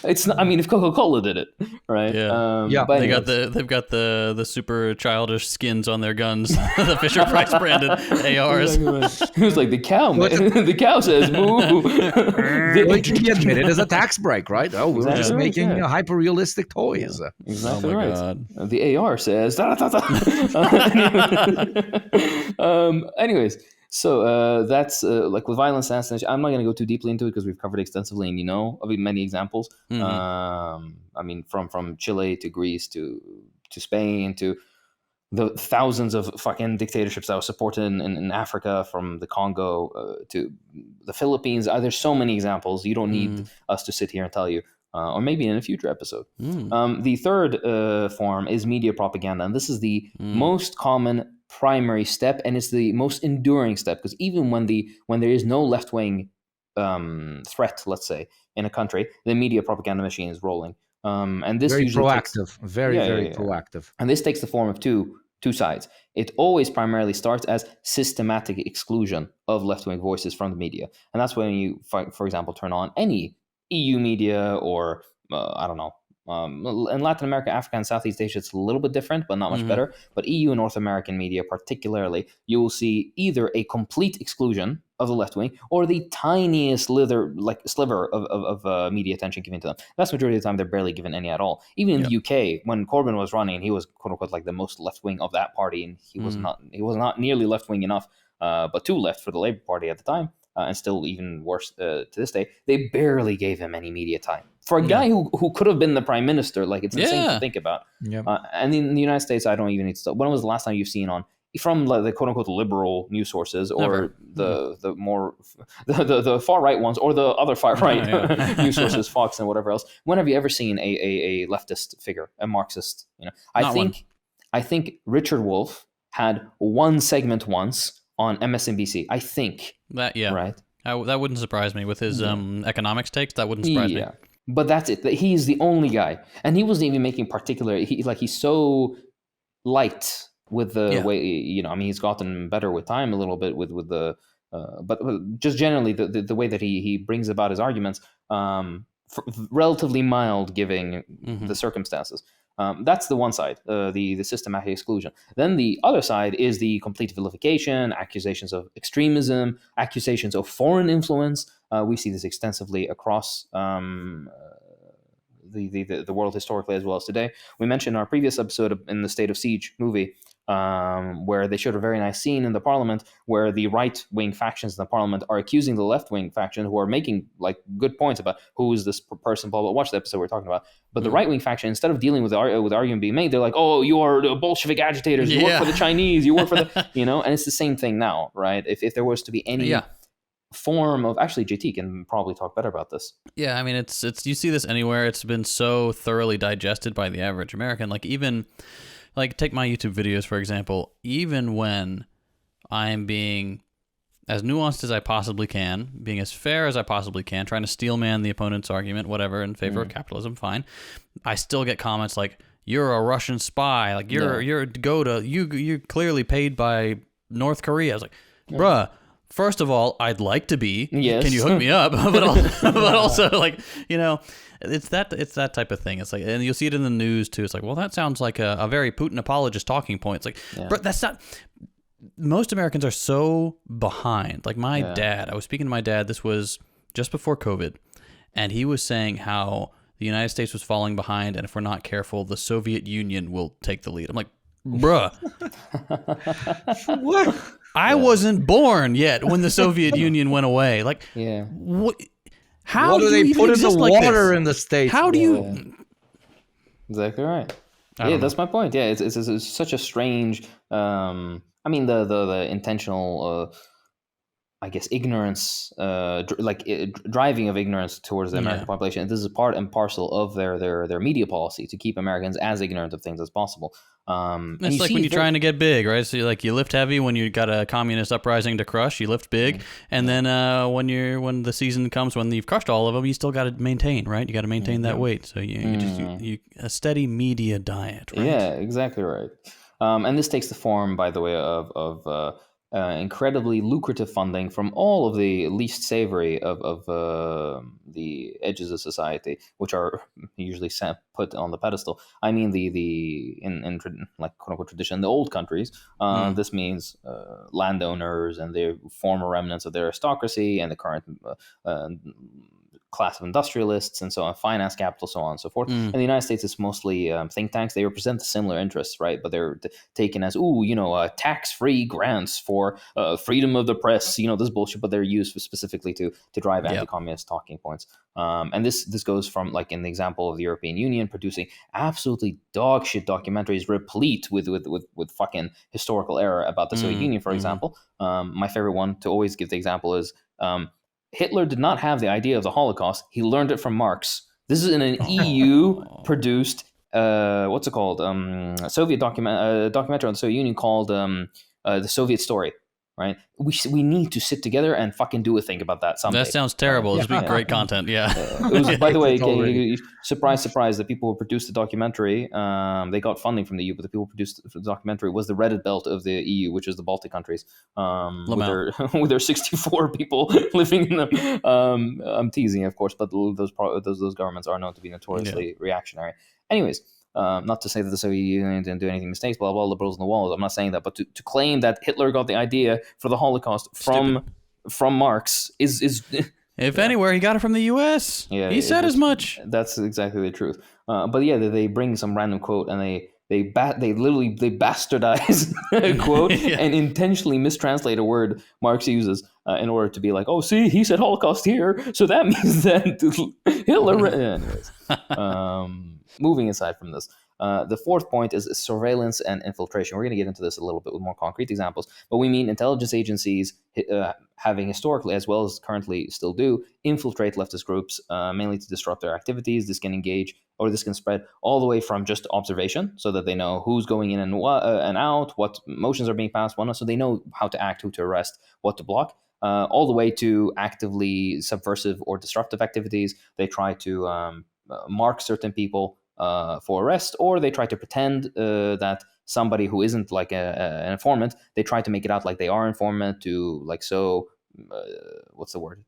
It's not. I mean, if Coca-Cola did it, right? Yeah. But they've got the super childish skins on their guns. The Fisher Price branded ARs. It was like the cow. The cow says moo. It can be admitted as a tax break, right? Oh, we were just making hyper realistic toys. Exactly oh my right. God. The AR says. Anyways. So that's like with violence and assassination. I'm not going to go too deeply into it because we've covered it extensively, and many examples. I mean, from Chile to Greece to Spain to the thousands of fucking dictatorships that were supported in Africa, from the Congo to the Philippines. There's so many examples. You don't need us to sit here and tell you. Or maybe in a future episode. The third form is media propaganda, and this is the most common primary step, and it's the most enduring step, because even when there is no left-wing threat, let's say, in a country, the media propaganda machine is rolling. And this very usually proactive, very proactive. And this takes the form of two sides. It always primarily starts as systematic exclusion of left-wing voices from the media, and that's when you, for example, turn on any EU media or I don't know, In Latin America, Africa, and Southeast Asia, it's a little bit different, but not much better. But EU and North American media, particularly, you will see either a complete exclusion of the left wing or the tiniest sliver of media attention given to them. The vast majority of the time, they're barely given any at all. Even in the UK, when Corbyn was running, he was quote unquote like the most left wing of that party, and he was not nearly left wing enough, but too left for the Labour Party at the time. And still even worse to this day, they barely gave him any media time. For a guy who could have been the prime minister, like it's insane to think about. And in the United States, I don't even need to. When was the last time you've seen from like the quote unquote liberal news sources or the more the far right ones or the other far right news sources, Fox and whatever else? When have you ever seen a leftist figure, a Marxist? I think Richard Wolff had one segment once on MSNBC, I think. Right. That wouldn't surprise me with his economics takes. That wouldn't surprise me. But that's it. He's the only guy, and he wasn't even making particular. He's so light with the way. He's gotten better with time a little bit with the. But just generally the way that he brings about his arguments, relatively mild, giving the circumstances. That's the one side, the systematic exclusion. Then the other side is the complete vilification, accusations of extremism, accusations of foreign influence. We see this extensively across the world historically as well as today. We mentioned in our previous episode in the State of Siege movie, where they showed a very nice scene in the parliament where the right-wing factions in the parliament are accusing the left-wing faction, who are making like good points about who is this person, blah, blah. Watch the episode we're talking about. But the right-wing faction, instead of dealing with the argument being made, they're like, oh, you are the Bolshevik agitators, you work for the Chinese, you work for the, and it's the same thing now, right? If there was to be any form of, actually JT can probably talk better about this. Yeah, I mean, it's you see this anywhere. It's been so thoroughly digested by the average American. Like even, like take my YouTube videos, for example, even when I'm being as nuanced as I possibly can, being as fair as I possibly can, trying to steelman the opponent's argument, whatever, in favor of capitalism, fine. I still get comments like, you're a Russian spy, like you're clearly paid by North Korea. I was like, bruh, first of all, I'd like to be. Yes. Can you hook me up? but also, like, it's that type of thing. It's like, and you'll see it in the news too. It's like, well, that sounds like a very Putin apologist talking point. It's like, but that's not. Most Americans are so behind. Like my dad, I was speaking to my dad. This was just before COVID, and he was saying how the United States was falling behind, and if we're not careful, the Soviet Union will take the lead. I'm like, bruh. What? I wasn't born yet when the Soviet Union went away. Like, what? How what do they put in the water in the States? How do you? Exactly right. That's my point. Yeah, it's such a strange. I mean, the intentional, I guess, ignorance, driving of ignorance towards the American population. And this is part and parcel of their media policy to keep Americans as ignorant of things as possible. It's like when you're trying to get big, right? So you lift heavy when you got a communist uprising to crush. You lift big, and then when the season comes when you've crushed all of them, you still got to maintain, right? You got to maintain that weight. So you a steady media diet, right? Yeah, exactly right. And this takes the form, by the way, of incredibly lucrative funding from all of the least savory of the edges of society, which are usually put on the pedestal. I mean, in like quote unquote tradition, the old countries. This means landowners and the former remnants of the aristocracy and the current class of industrialists and so on, finance capital, so on and so forth. In the United States, it's mostly think tanks. They represent the similar interests, right? But they're taken as, tax-free grants for freedom of the press, this bullshit, but they're used specifically to drive anti-communist talking points. And this goes from, like, in the example of the European Union producing absolutely dog shit documentaries replete with fucking historical error about the Soviet Union, for example. My favorite one to always give the example is Hitler did not have the idea of the Holocaust. He learned it from Marx. This is in an EU-produced, what's it called? Soviet documentary on the Soviet Union called The Soviet Story. right? We need to sit together and fucking do a thing about that someday. That sounds terrible. This would be great content. Yeah. It was, by the way, already. surprise, surprise, the people who produced the documentary, they got funding from the EU, but the people who produced the documentary was the Reddit belt of the EU, which is the Baltic countries, with their 64 people living in them. I'm teasing, of course, but those governments are known to be notoriously reactionary. Anyways, not to say that the Soviet Union didn't do anything mistakes, blah, blah, liberals on the walls. I'm not saying that, but to claim that Hitler got the idea for the Holocaust from Marx is If anywhere, he got it from the U.S. Yeah, he said as much. That's exactly the truth. But yeah, they bring some random quote and they bastardize a quote and intentionally mistranslate a word Marx uses in order to be like, oh, see, he said Holocaust here, so that means that Hitler. Anyways, moving aside from this. The fourth point is surveillance and infiltration. We're going to get into this a little bit with more concrete examples, but we mean intelligence agencies having historically, as well as currently still do, infiltrate leftist groups, mainly to disrupt their activities. This can spread all the way from just observation, so that they know who's going in and out, what motions are being passed, whatnot, so they know how to act, who to arrest, what to block. All the way to actively subversive or disruptive activities. They try to mark certain people for arrest, or they try to pretend that somebody who isn't like an informant, they try to make it out like they are informant to like what's the word?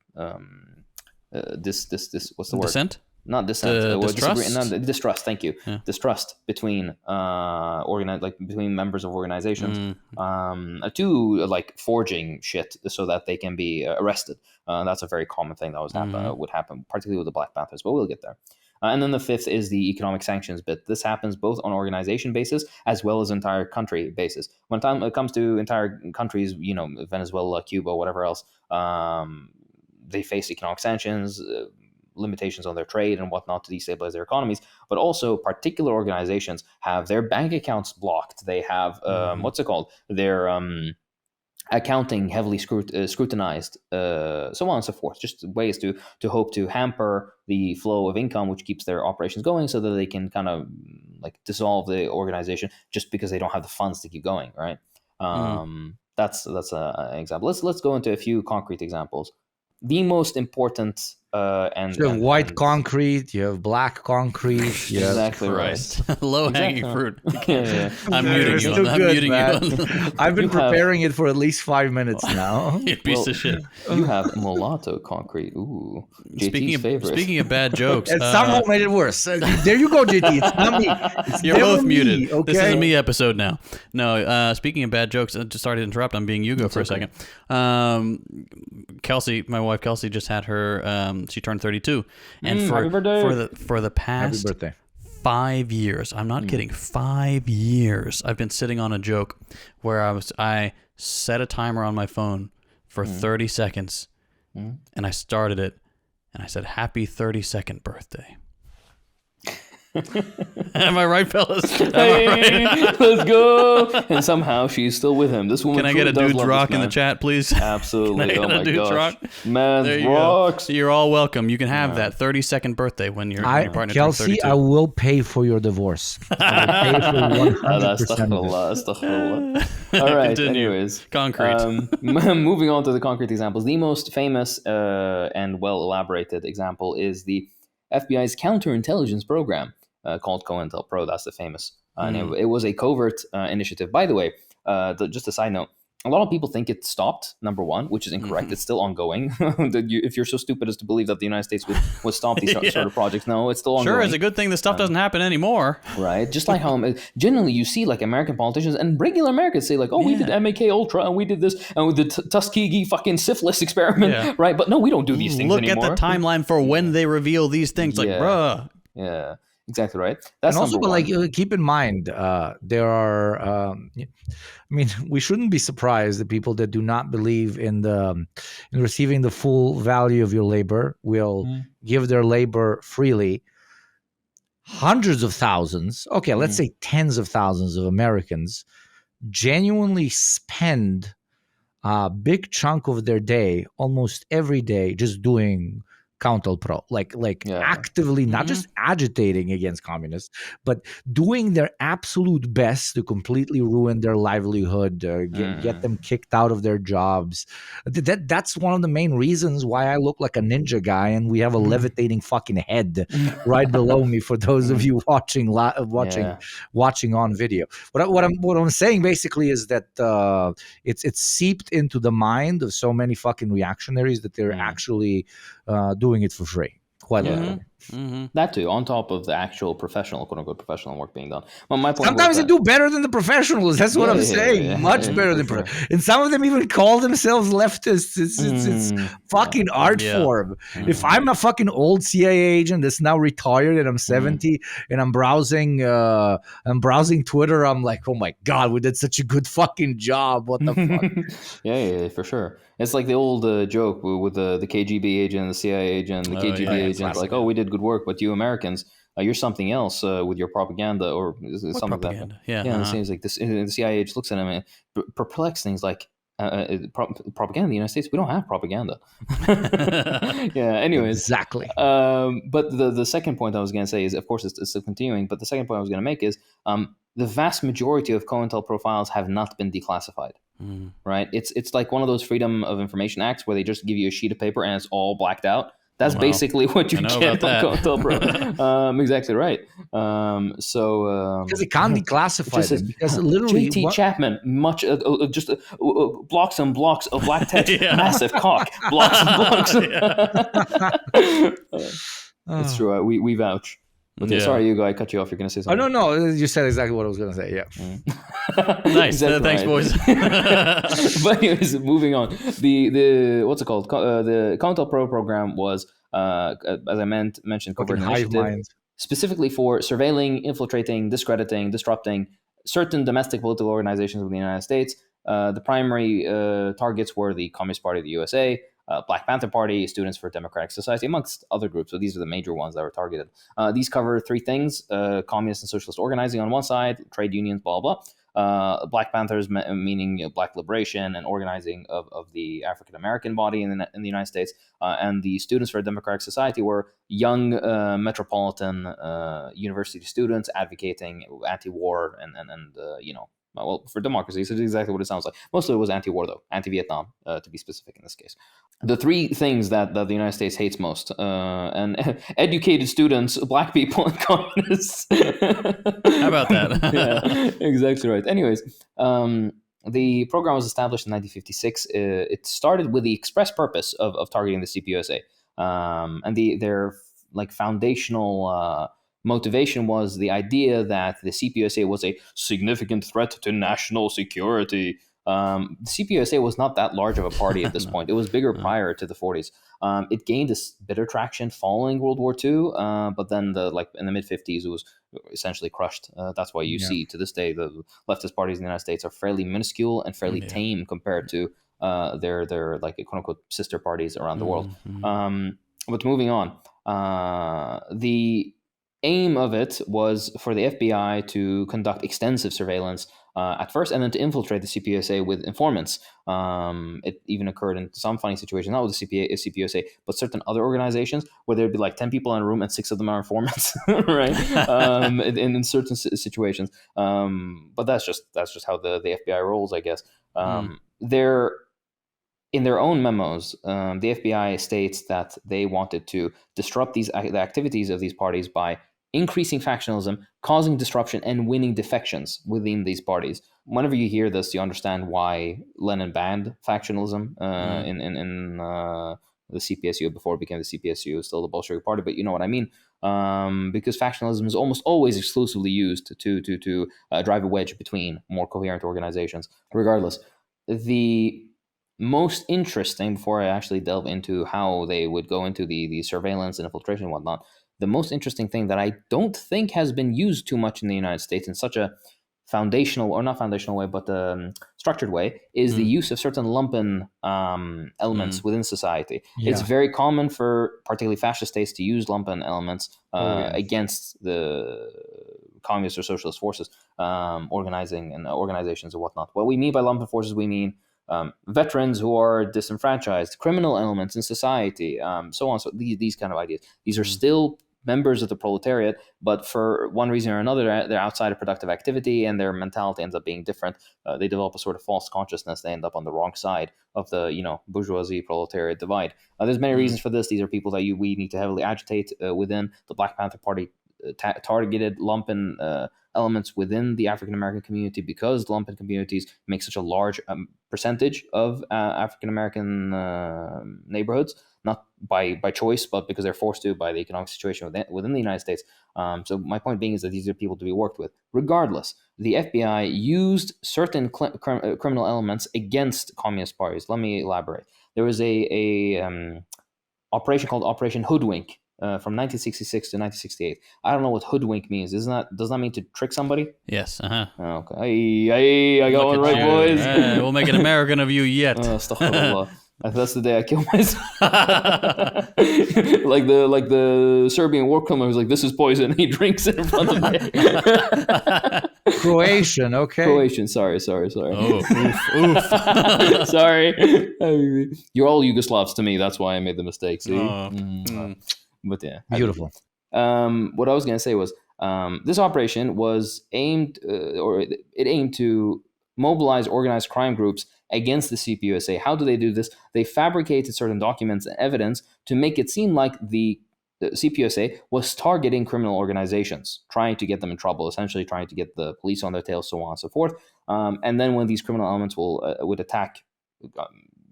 What's the word? Dissent? Not dissent. Distrust? Distrust. Thank you. Yeah. Distrust between between members of organizations to like forging shit so that they can be arrested. That's a very common thing that would happen, particularly with the Black Panthers. But we'll get there. And then the fifth is the economic sanctions bit. This happens both on organization basis as well as entire country basis. When it comes to entire countries, Venezuela, Cuba, whatever else, they face economic sanctions, limitations on their trade and whatnot to destabilize their economies. But also particular organizations have their bank accounts blocked. They have, their accounting heavily scrutinized, so on and so forth. Just ways to hope to hamper the flow of income, which keeps their operations going, so that they can kind of like dissolve the organization just because they don't have the funds to keep going. Right. That's an example. Let's go into a few concrete examples. The most important you have white concrete, you have black concrete. Exactly right. Low hanging fruit. Yeah. I'm muting you. I'm muting you. I've been preparing it for at least 5 minutes now. You piece of shit. You have mulatto concrete. Ooh, JT's favorite. Speaking of bad jokes, and somehow made it worse. There you go, JT. It's not me. You're both muted. Okay? This is a me episode now. No, speaking of bad jokes, just sorry to interrupt. I'm being Hugo for a second. Kelsey, my wife Kelsey, just had her. She turned 32, and for the past 5 years, I'm not kidding, 5 years, I've been sitting on a joke where I set a timer on my phone for 30 seconds, and I started it, and I said, "Happy 32nd birthday." Am I right, fellas? Hey, right? Let's go. And somehow she's still with him. This woman. Can I get a dude's rock in the chat, please? Absolutely. Can I get a dude's rock? Man's rocks. You're all welcome. You can have that 32nd birthday when your partner turns 32. Kelsey, I will pay for your divorce. I will pay for 100%. All right. Continue. Anyways, concrete. Moving on to the concrete examples. The most famous and well elaborated example is the FBI's counterintelligence program. Called COINTELPRO. That's the famous name. It was a covert initiative. By the way, just a side note, a lot of people think it stopped, number one, which is incorrect. It's still ongoing. If you're so stupid as to believe that the United States would stop these sort of projects, no, it's still ongoing. Sure, it's a good thing this stuff doesn't happen anymore. Right. Just like how generally you see like American politicians and regular Americans say like, oh, we did MK Ultra and we did this and with the Tuskegee fucking syphilis experiment, right? But no, we don't do these things anymore. Look at the timeline for when they reveal these things. Like, bruh. Yeah. Exactly right. That's and also, but keep in mind, there are. We shouldn't be surprised that people that do not believe in receiving the full value of your labor will give their labor freely. Hundreds of thousands, let's say tens of thousands of Americans genuinely spend a big chunk of their day, almost every day, just doing COINTELPRO, like Yeah. actively not just agitating against communists, but doing their absolute best to completely ruin their livelihood, get them kicked out of their jobs. That's one of the main reasons why I look like a ninja guy, and we have a levitating fucking head right below me. For those of you watching Yeah. watching on video, what I'm saying basically is that it's seeped into the mind of so many fucking reactionaries that they're actually doing it for free, quite literally. That too, on top of the actual professional, quote unquote, professional work being done. Well, my point was Sometimes they that do better than the professionals. That's what I'm saying. Much better for than sure. and some of them even call themselves leftists. It's fucking art form. If I'm a fucking old CIA agent that's now retired and I'm 70 and I'm browsing Twitter, I'm like, oh my god, we did such a good fucking job. What the fuck? Yeah, for sure. It's like the old joke with the KGB agent, the CIA agent, the KGB agent, classic. like, oh, we did good work, but you Americans, you're something else with your propaganda or something like that. Propaganda? Yeah. Yeah, it seems like this. The CIA agent looks at him and perplexed things like propaganda in the United States. We don't have propaganda. Yeah. Anyways, Exactly. But the second point I was going to say is, of course, it's still continuing. But the second point I was going to make is the vast majority of COINTELPRO files have not been declassified. Right? It's like one of those Freedom of Information Acts where they just give you a sheet of paper and it's all blacked out. That's basically what you get on COINTELPRO. Exactly right. Because it can't declassify them. Because literally, JT Chapman, just blocks and blocks of black text, massive cock, blocks and blocks. It's true. We vouch. But sorry, Hugo, I cut you off. You're going to say something. Oh, no. You said exactly what I was going to say. Yeah. Nice. Thanks, boys. But anyways, moving on. The what's it called? The COINTELPRO program was, as I mentioned, covert initiative, specifically for surveilling, infiltrating, discrediting, disrupting certain domestic political organizations of the United States. The primary targets were the Communist Party of the USA, Black Panther Party, Students for Democratic Society, amongst other groups. So these are the major ones that were targeted. These cover three things: communist and socialist organizing on one side, trade unions, blah, blah. Black Panthers, meaning Black liberation and organizing of the African American body in the United States, and the Students for a Democratic Society were young metropolitan university students advocating anti-war and well, for democracy. So it's exactly what it sounds like. Most of it was anti-war, though, anti-Vietnam, to be specific in this case. The three things that the United States hates most, and educated students, black people, and communists. How about that? Yeah, exactly right. Anyways, the program was established in 1956. It started with the express purpose of targeting the CPUSA, and their like foundational motivation was the idea that the CPUSA was a significant threat to national security. The CPUSA was not that large of a party at this point. It was bigger prior to the 40s. It gained this bitter traction following World War II, but then in the mid 50s, it was essentially crushed. That's why you see to this day the leftist parties in the United States are fairly minuscule and fairly tame compared to their like quote unquote sister parties around the world. But moving on, the aim of it was for the FBI to conduct extensive surveillance at first, and then to infiltrate the CPUSA with informants. It even occurred in some funny situations, not with the CPUSA, but certain other organizations where there'd be like 10 people in a room and 6 of them are informants, right? In certain situations. But that's just how the FBI rolls, I guess. In their own memos, the FBI states that they wanted to disrupt the activities of these parties by increasing factionalism, causing disruption, and winning defections within these parties. Whenever you hear this, you understand why Lenin banned factionalism in the CPSU before it became the CPSU, still the Bolshevik Party, but you know what I mean. Because factionalism is almost always exclusively used to drive a wedge between more coherent organizations. Regardless, the most interesting, before I actually delve into how they would go into the surveillance and infiltration and whatnot, the most interesting thing that I don't think has been used too much in the United States in such a foundational, or not foundational way, but structured way, is the use of certain lumpen elements within society. It's very common for particularly fascist states to use lumpen elements against the communist or socialist forces, organizing and organizations and whatnot. What we mean by lumpen forces, we mean veterans who are disenfranchised, criminal elements in society, so on. So these kind of ideas. These are still members of the proletariat, but for one reason or another, they're outside of productive activity, and their mentality ends up being different. They develop a sort of false consciousness. They end up on the wrong side of the bourgeoisie proletariat divide. There's many reasons for this. These are people that we need to heavily agitate within the Black Panther Party. Targeted lumpen elements within the African American community, because lumpen communities make such a large percentage of African American neighborhoods, not by choice, but because they're forced to by the economic situation within the United States. So my point being is that these are people to be worked with. Regardless, the FBI used certain criminal elements against communist parties. Let me elaborate. There was a operation called Operation Hoodwink from 1966 to 1968. I don't know what hoodwink means. Does that mean to trick somebody? Yes. Okay. I got Look one right, you. boys. We'll make an American of you yet. Astaghfirullah. That's the day I kill myself. like the Serbian war criminal who's like, this is poison. He drinks it in front of me. Croatian, okay. Croatian. Sorry. Oh, oof. Sorry. You're all Yugoslavs to me. That's why I made the mistake. See? But yeah. Beautiful. What I was going to say was this operation was aimed to mobilize organized crime groups against the CPUSA. How do they do this? They fabricated certain documents and evidence to make it seem like the CPUSA was targeting criminal organizations, trying to get them in trouble, essentially trying to get the police on their tails, so on and so forth. And then when these criminal elements would attack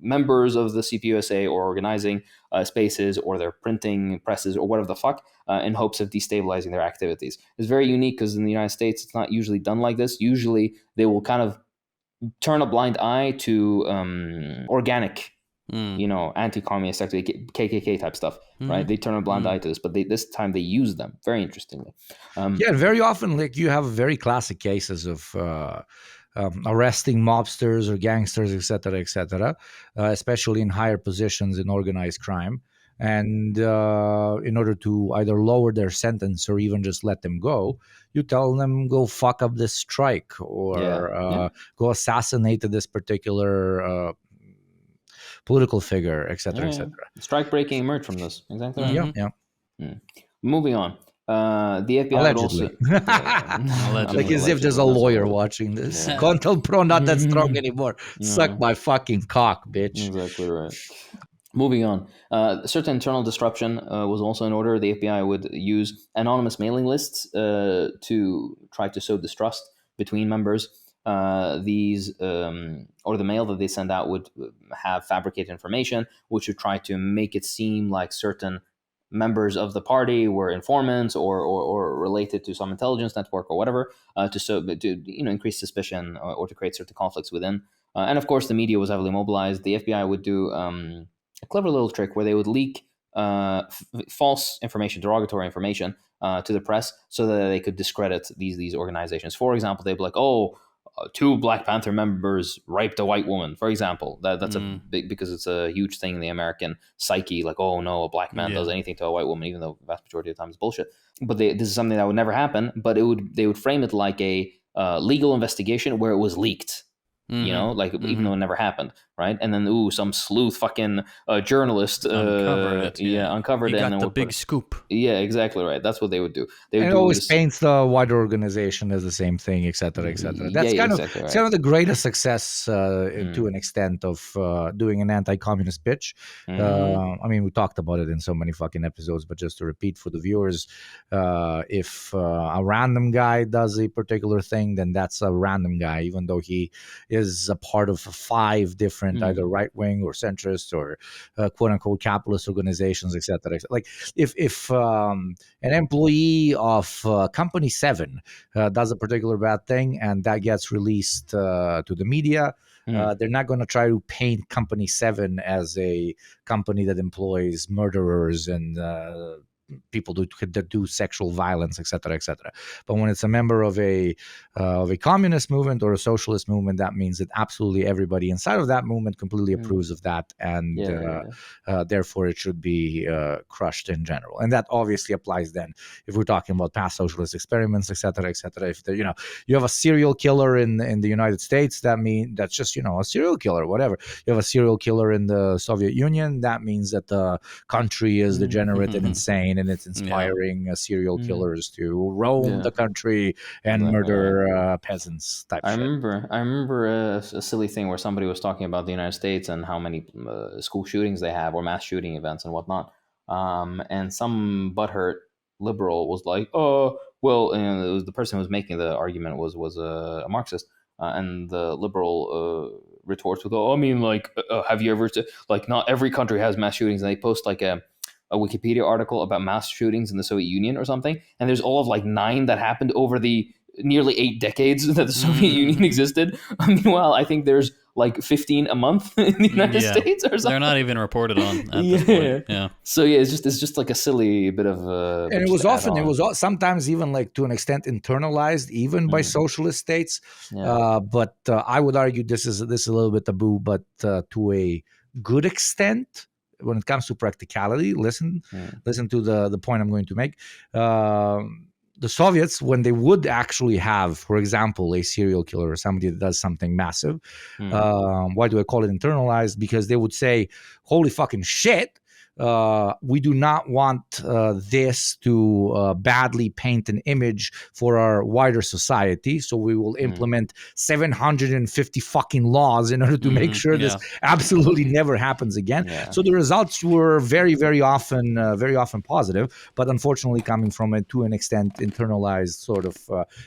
members of the CPUSA or organizing spaces or their printing presses or whatever the fuck, in hopes of destabilizing their activities. It's very unique because in the United States, it's not usually done like this. Usually they will kind of turn a blind eye to organic, anti-communist activity, KKK type stuff, right? They turn a blind eye to this, but this time they use them, very interestingly. And very often, like, you have very classic cases of arresting mobsters or gangsters, etc., especially in higher positions in organized crime. And in order to either lower their sentence or even just let them go, you tell them, go fuck up this strike, or go assassinate this particular political figure, etc. Strike breaking emerged from this. Exactly right. Yeah. Moving on. The FBI allegedly. also like as if there's a lawyer watching this. COINTELPRO not that strong anymore. Suck my fucking cock, bitch. Exactly right. Moving on. Certain internal disruption was also in order. The FBI would use anonymous mailing lists to try to sow distrust between members. Or the mail that they send out would have fabricated information, which would try to make it seem like certain members of the party were informants or related to some intelligence network or whatever, to increase suspicion or to create certain conflicts within. And of course, the media was heavily mobilized. The FBI would do a clever little trick where they would leak false information, derogatory information, to the press, so that they could discredit these organizations. For example, they'd be like, "Oh, 2 Black Panther members raped a white woman," for example. That's a big, because it's a huge thing in the American psyche. Like, oh no, a black man does anything to a white woman, even though the vast majority of the time it's bullshit. But this is something that would never happen. But they would frame it like a legal investigation where it was leaked. Even though it never happened, right? And then, some sleuth fucking journalist uncovered it. He and got the big scoop. Yeah, exactly right. That's what they would do. They would always paints the wider organization as the same thing, etc. That's kind of the greatest success to an extent of doing an anti-communist pitch. I mean, we talked about it in so many fucking episodes, but just to repeat for the viewers, if a random guy does a particular thing, then that's a random guy, even though he is a part of 5 different either right-wing or centrist or quote-unquote capitalist organizations, etc. Like if an employee of Company 7 does a particular bad thing and that gets released to the media, they're not going to try to paint Company 7 as a company that employs murderers and people that do sexual violence, etc., etc. But when it's a member of a communist movement or a socialist movement, that means that absolutely everybody inside of that movement completely approves of that, and therefore it should be crushed in general. And that obviously applies then if we're talking about past socialist experiments, etc., etc. If you have a serial killer in the United States, that's just a serial killer, whatever. You have a serial killer in the Soviet Union, that means that the country is degenerate and insane, and it's inspiring serial killers to roam the country and murder peasants type shit. I remember a silly thing where somebody was talking about the United States and how many school shootings they have or mass shooting events and whatnot. And some butthurt liberal was like, "Oh, well," and it was the person who was making the argument was a Marxist, and the liberal retorts with, "Oh, I mean, like, have you ever like not every country has mass shootings?" And they post like a Wikipedia article about mass shootings in the Soviet Union or something, and there's all of like 9 that happened over the nearly 8 decades that the Soviet Union existed. Meanwhile, I think there's like 15 a month in the United States or something. They're not even reported on at this point. Yeah. So it's just like a silly bit of and it was sometimes even like to an extent internalized even by socialist states. But I would argue this is a little bit taboo, but to a good extent when it comes to practicality. Listen to the point I'm going to make. The Soviets, when they would actually have, for example, a serial killer or somebody that does something massive, why do I call it internalized? Because they would say, holy fucking shit, we do not want this to badly paint an image for our wider society, so we will implement 750 fucking laws in order to make sure this absolutely never happens again. So the results were very, very often positive, but unfortunately coming from to an extent internalized sort of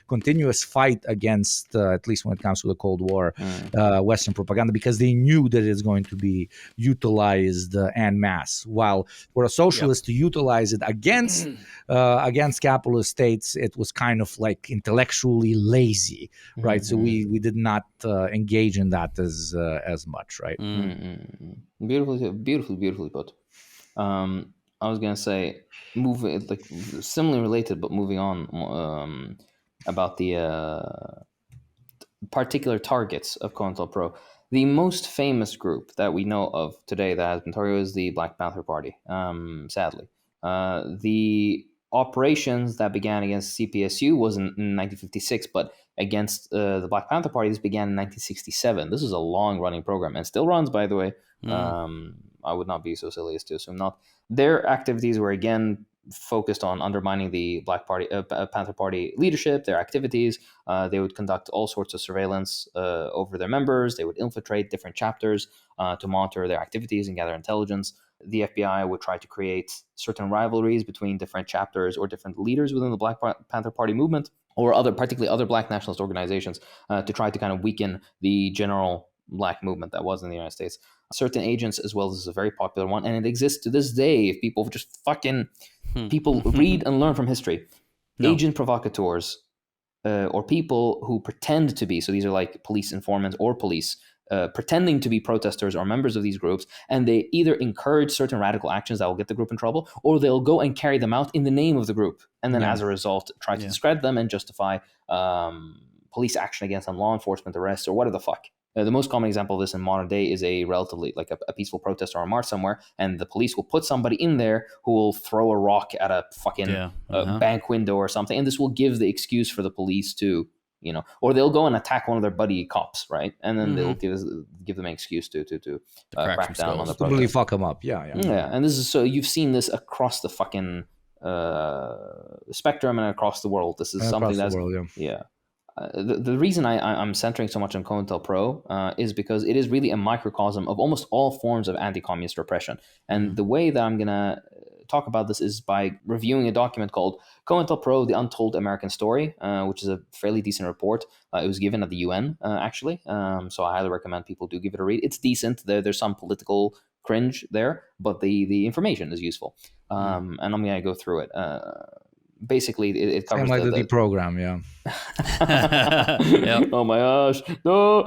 continuous fight against, at least when it comes to the Cold War, Western propaganda, because they knew that it's going to be utilized en masse. While for a socialist to utilize it against capitalist states, it was kind of like intellectually lazy, right? So we did not engage in that as much, right? Beautifully put. I was gonna say, like similarly related, but moving on about the particular targets of COINTELPRO. The most famous group that we know of today that has been targeted is the Black Panther Party, sadly. The operations that began against CPSU was in 1956, but against the Black Panther Party, this began in 1967. This is a long-running program and still runs, by the way. I would not be so silly as to assume not. Their activities were, again, focused on undermining the Black Panther Party leadership, their activities. They would conduct all sorts of surveillance over their members. They would infiltrate different chapters to monitor their activities and gather intelligence. The FBI would try to create certain rivalries between different chapters or different leaders within the Black Panther Party movement, or particularly other Black nationalist organizations, to try to kind of weaken the general Black movement that was in the United States. Certain agents, as well, this is a very popular one, and it exists to this day. If people just fucking people read and learn from history. Agent provocateurs, or people who pretend to be, so these are like police informants or police pretending to be protesters or members of these groups, and they either encourage certain radical actions that will get the group in trouble, or they'll go and carry them out in the name of the group, and then as a result try to discredit them and justify police action against them, law enforcement arrests, or whatever the fuck. The most common example of this in modern day is a relatively like a peaceful protest or a march somewhere, and the police will put somebody in there who will throw a rock at a fucking bank window or something, and this will give the excuse for the police to, or they'll go and attack one of their buddy cops, right? And then they'll give them an excuse to crack down on the protest. Really fuck them up, yeah. And this is so you've seen this across the fucking spectrum and across the world. This is something that's the reason I'm centering so much on COINTELPRO is because it is really a microcosm of almost all forms of anti-communist repression. And the way that I'm going to talk about this is by reviewing a document called COINTELPRO, The Untold American Story, which is a fairly decent report. It was given at the UN, actually. So I highly recommend people do give it a read. It's decent. There's some political cringe there, but the information is useful. And I'm going to go through it. Basically, it covers like the Deprogram, Oh my gosh, no!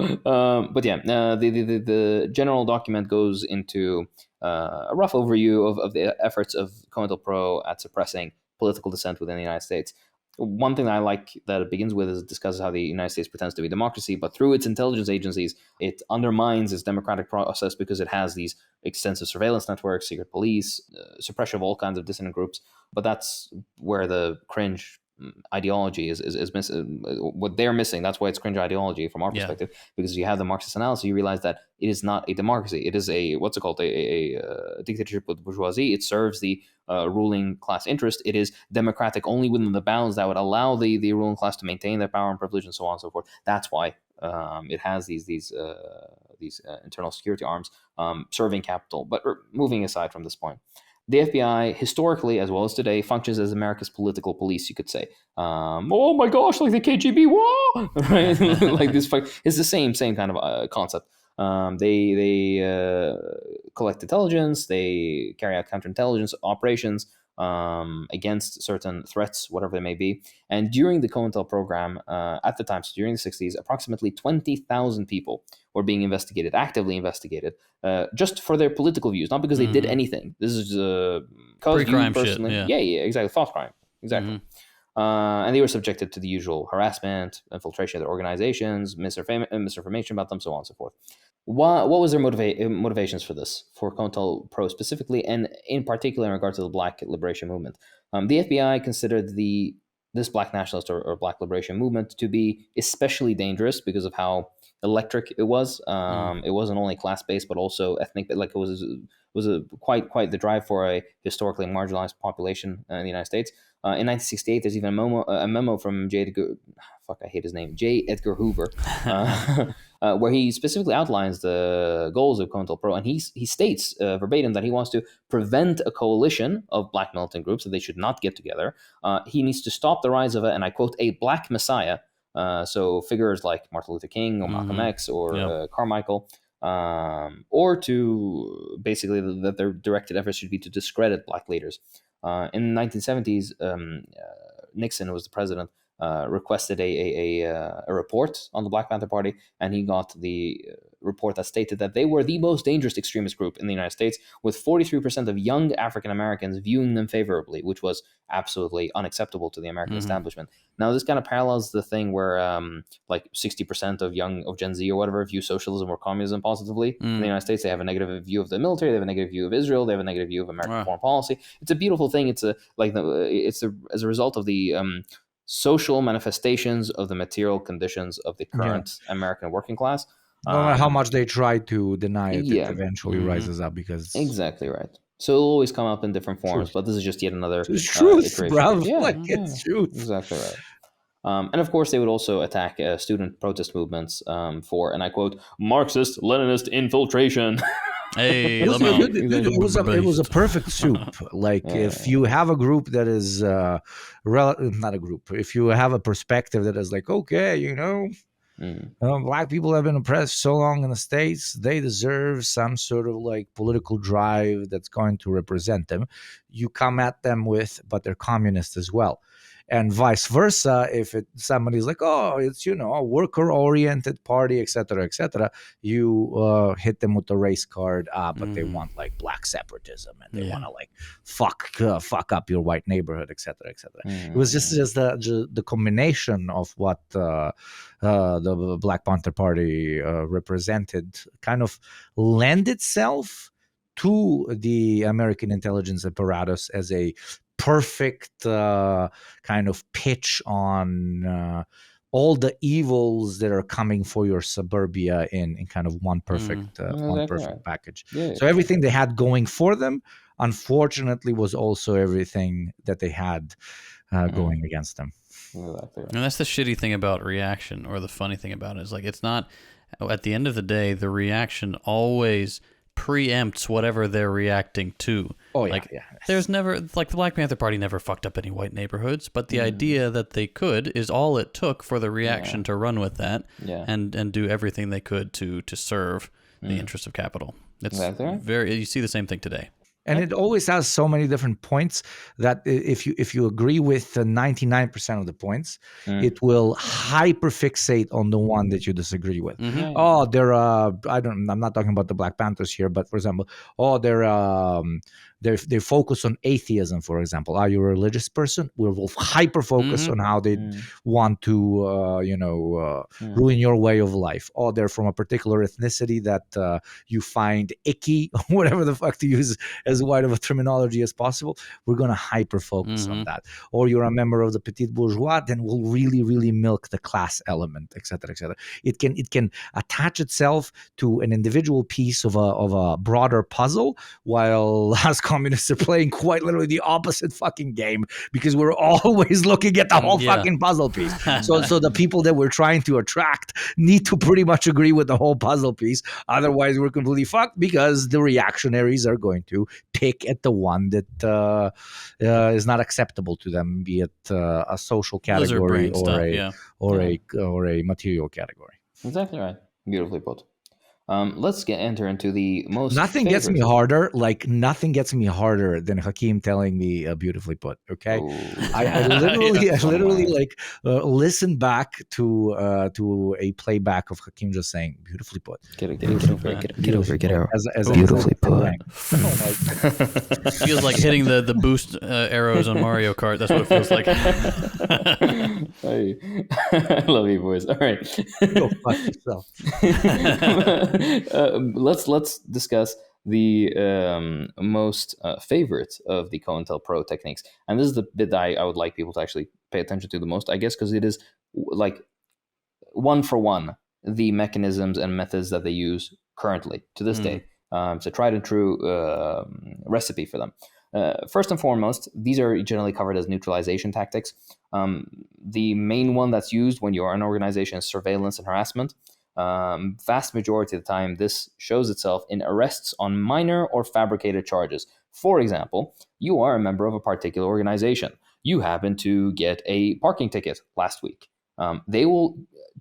But the general document goes into a rough overview of the efforts of COINTELPRO at suppressing political dissent within the United States. One thing that I like that it begins with is it discusses how the United States pretends to be a democracy, but through its intelligence agencies, it undermines its democratic process because it has these extensive surveillance networks, secret police, suppression of all kinds of dissident groups. But that's where the cringe ideology is missing. What they're missing. That's why it's cringe ideology from our perspective, because you have the Marxist analysis, you realize that it is not a democracy. It is a what's it called, a dictatorship with bourgeoisie. It serves the ruling class interest. It is democratic only within the bounds that would allow the ruling class to maintain their power and privilege and so on and so forth. That's why it has these internal security arms serving capital. But moving aside from this point, the FBI, historically as well as today, functions as America's political police, you could say. Oh my gosh, like the KGB, whoa! Right? Like this, it's the same kind of concept. They collect intelligence, they carry out counterintelligence operations against certain threats, whatever they may be. And during the COINTEL program, at the time, so during the 60s, approximately 20,000 people were being investigated, actively investigated, just for their political views, not because they did anything. This is pre-crime shit. Yeah, exactly, false crime, exactly. And they were subjected to the usual harassment, infiltration of their organizations, misinformation about them, so on and so forth. What was their motivations for this, for COINTELPRO specifically, and in particular in regard to the Black Liberation Movement? The FBI considered this Black nationalist or Black Liberation Movement to be especially dangerous because of how electric it was. It wasn't only class-based but also ethnic. Like it was quite the drive for a historically marginalized population in the United States. In 1968, there's even a memo from J. Edgar Hoover, where he specifically outlines the goals of COINTELPRO, and he states verbatim that he wants to prevent a coalition of Black militant groups, that they should not get together. He needs to stop the rise of and I quote, a Black Messiah. So figures like Martin Luther King or Malcolm X or Carmichael, or to basically that their directed efforts should be to discredit Black leaders. In the 1970s, Nixon, who was the president, requested a report on the Black Panther Party, and he got the report that stated that they were the most dangerous extremist group in the United States, with 43% of young African Americans viewing them favorably, which was absolutely unacceptable to the American establishment. Now, this kind of parallels the thing where like 60% of Gen Z or whatever view socialism or communism positively. In the United States, they have a negative view of the military, they have a negative view of Israel, they have a negative view of American foreign policy. It's a beautiful thing. It's as a result of the social manifestations of the material conditions of the current American working class. No matter how much they try to deny it, it eventually rises up because... Exactly right. So it'll always come up in different forms, but this is just yet another truth, bro. It's truth. Exactly right. And of course, they would also attack student protest movements for, and I quote, Marxist Leninist infiltration. Hey, it was a perfect soup. Like if you have a group that is not a group, if you have a perspective that is like, okay, Black people have been oppressed so long in the States, they deserve some sort of like political drive that's going to represent them. You come at them with, but they're communist as well. And vice versa, if somebody's like, oh, it's, a worker-oriented party, et cetera, you hit them with the race card, but they want like Black separatism, and they want to like fuck up your white neighborhood, et cetera. It was just the combination of what the Black Panther Party represented kind of lend itself to the American intelligence apparatus as a perfect kind of pitch on all the evils that are coming for your suburbia in kind of one perfect package. So everything they had going for them, unfortunately, was also everything that they had going against them. And that's the shitty thing about reaction, or the funny thing about it is like, it's not, at the end of the day, the reaction always preempts whatever they're reacting to. There's never, like, the Black Panther Party never fucked up any white neighborhoods, but the idea that they could is all it took for the reaction to run with that and do everything they could to serve the interest of capital. It's you see the same thing today. And it always has so many different points that if you agree with 99% of the points, it will hyperfixate on the one that you disagree with. Mm-hmm. Oh, I'm not talking about the Black Panthers here, but for example, they focus on atheism, for example. Are you a religious person? We'll hyper focus on how they want to ruin your way of life. Oh, they're from a particular ethnicity that you find icky, whatever the fuck to use as wide of a terminology as possible. We're going to hyper focus on that. Or you're a member of the petite bourgeois, then we'll really, really milk the class element, etc., etc. It can attach itself to an individual piece of a broader puzzle, while us communists are playing quite literally the opposite fucking game, because we're always looking at the whole fucking puzzle piece. So the people that we're trying to attract need to pretty much agree with the whole puzzle piece. Otherwise, we're completely fucked, because the reactionaries are going to pick at the one that is not acceptable to them, be it a social category or a material category. Exactly right. Beautifully put. Let's enter into the most. Nothing gets me harder. Like nothing gets me harder than Hakeem telling me beautifully put. Okay, I literally listen back to a playback of Hakeem just saying beautifully put. Get over, get out. As beautifully put. Feels like hitting the boost arrows on Mario Kart. That's what it feels like. I love you, boys. All right. Go fuck yourself. Let's discuss the most favorite of the COINTELPRO techniques, and this is the bit that I would like people to actually pay attention to the most, I guess, because it is like one for one the mechanisms and methods that they use currently to this day. It's a tried and true recipe for them. First and foremost, these are generally covered as neutralization tactics. The main one that's used when you are an organization is surveillance and harassment. Vast majority of the time, this shows itself in arrests on minor or fabricated charges. For example, you are a member of a particular organization. You happen to get a parking ticket last week. They will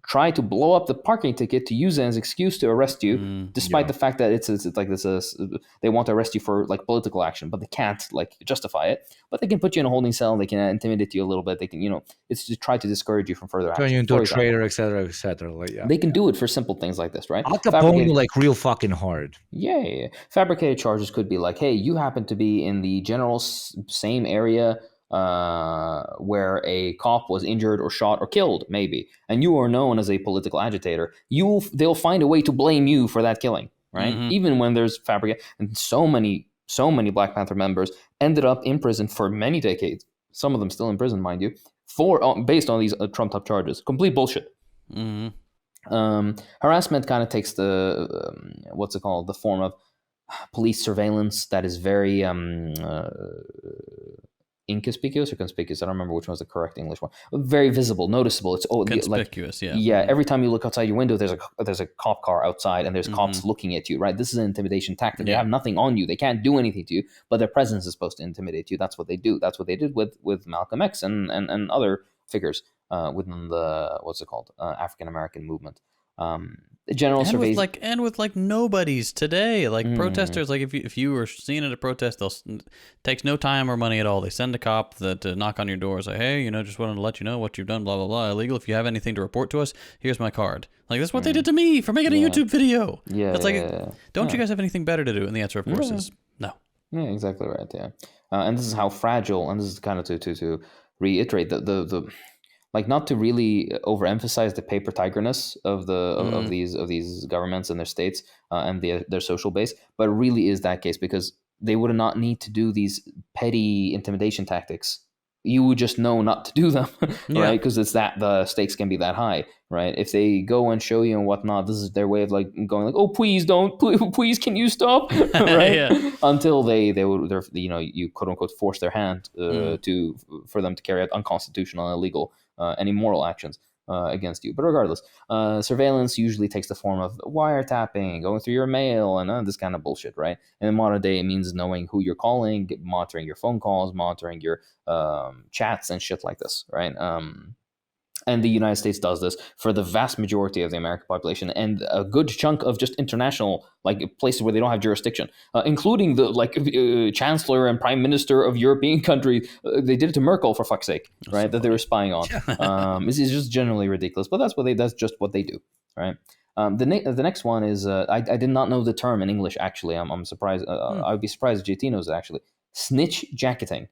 try to blow up the parking ticket to use it as an excuse to arrest you, despite the fact that it's like this. They want to arrest you for like political action, but they can't like justify it. But they can put you in a holding cell. They can intimidate you a little bit. They can, it's to try to discourage you from further action. Turn you into a traitor, etc., etc. Like, they can do it for simple things like this, right? Al Capone you like real fucking hard. Yeah. Fabricated charges could be like, hey, you happen to be in the general same area where a cop was injured or shot or killed, maybe, and you are known as a political agitator. They'll find a way to blame you for that killing, right? Even when there's fabricated. And so many Black Panther members ended up in prison for many decades. Some of them still in prison, mind you, based on these trumped up charges. Complete bullshit. Harassment kind of takes the form of police surveillance that is very inconspicuous or conspicuous. I don't remember which one's the correct English one. Very visible, noticeable. It's conspicuous. Yeah. Every time you look outside your window, there's a cop car outside, and there's cops looking at you. Right. This is an intimidation tactic. They have nothing on you. They can't do anything to you, but their presence is supposed to intimidate you. That's what they do. That's what they did with Malcolm X and other figures within the African American movement. General surveys and with nobodies today, protesters. Like if you were seen at a protest, takes no time or money at all. They send a cop to knock on your door, say, hey, just wanted to let you know what you've done, blah blah blah, illegal. If you have anything to report to us, here's my card. Like that's what they did to me for making a YouTube video. Yeah, it's don't you guys have anything better to do? And the answer, of course, is no. Yeah, exactly right. Yeah, and this is how fragile. And this is kind of to reiterate the like, not to really overemphasize the paper tigerness of these governments and their states and their social base, but it really is that case, because they would not need to do these petty intimidation tactics. You would just know not to do them, right? Because it's that the stakes can be that high, right? If they go and show you and whatnot, this is their way of going like, oh, please don't, please can you stop, right? Until you quote unquote force their hand for them to carry out unconstitutional and illegal any moral actions against you. But regardless, surveillance usually takes the form of wiretapping, going through your mail, and this kind of bullshit, right? And in modern day, it means knowing who you're calling, monitoring your phone calls, monitoring your chats and shit like this, right? And the United States does this for the vast majority of the American population, and a good chunk of just international like places where they don't have jurisdiction, including the chancellor and prime minister of European countries. They did it to Merkel, for fuck's sake, right? so That they were spying on. This is just generally ridiculous, but that's just what they do, right? The next one is I did not know the term in English. Actually, I'm surprised. I would be surprised if JT knows it. Actually, snitch jacketing.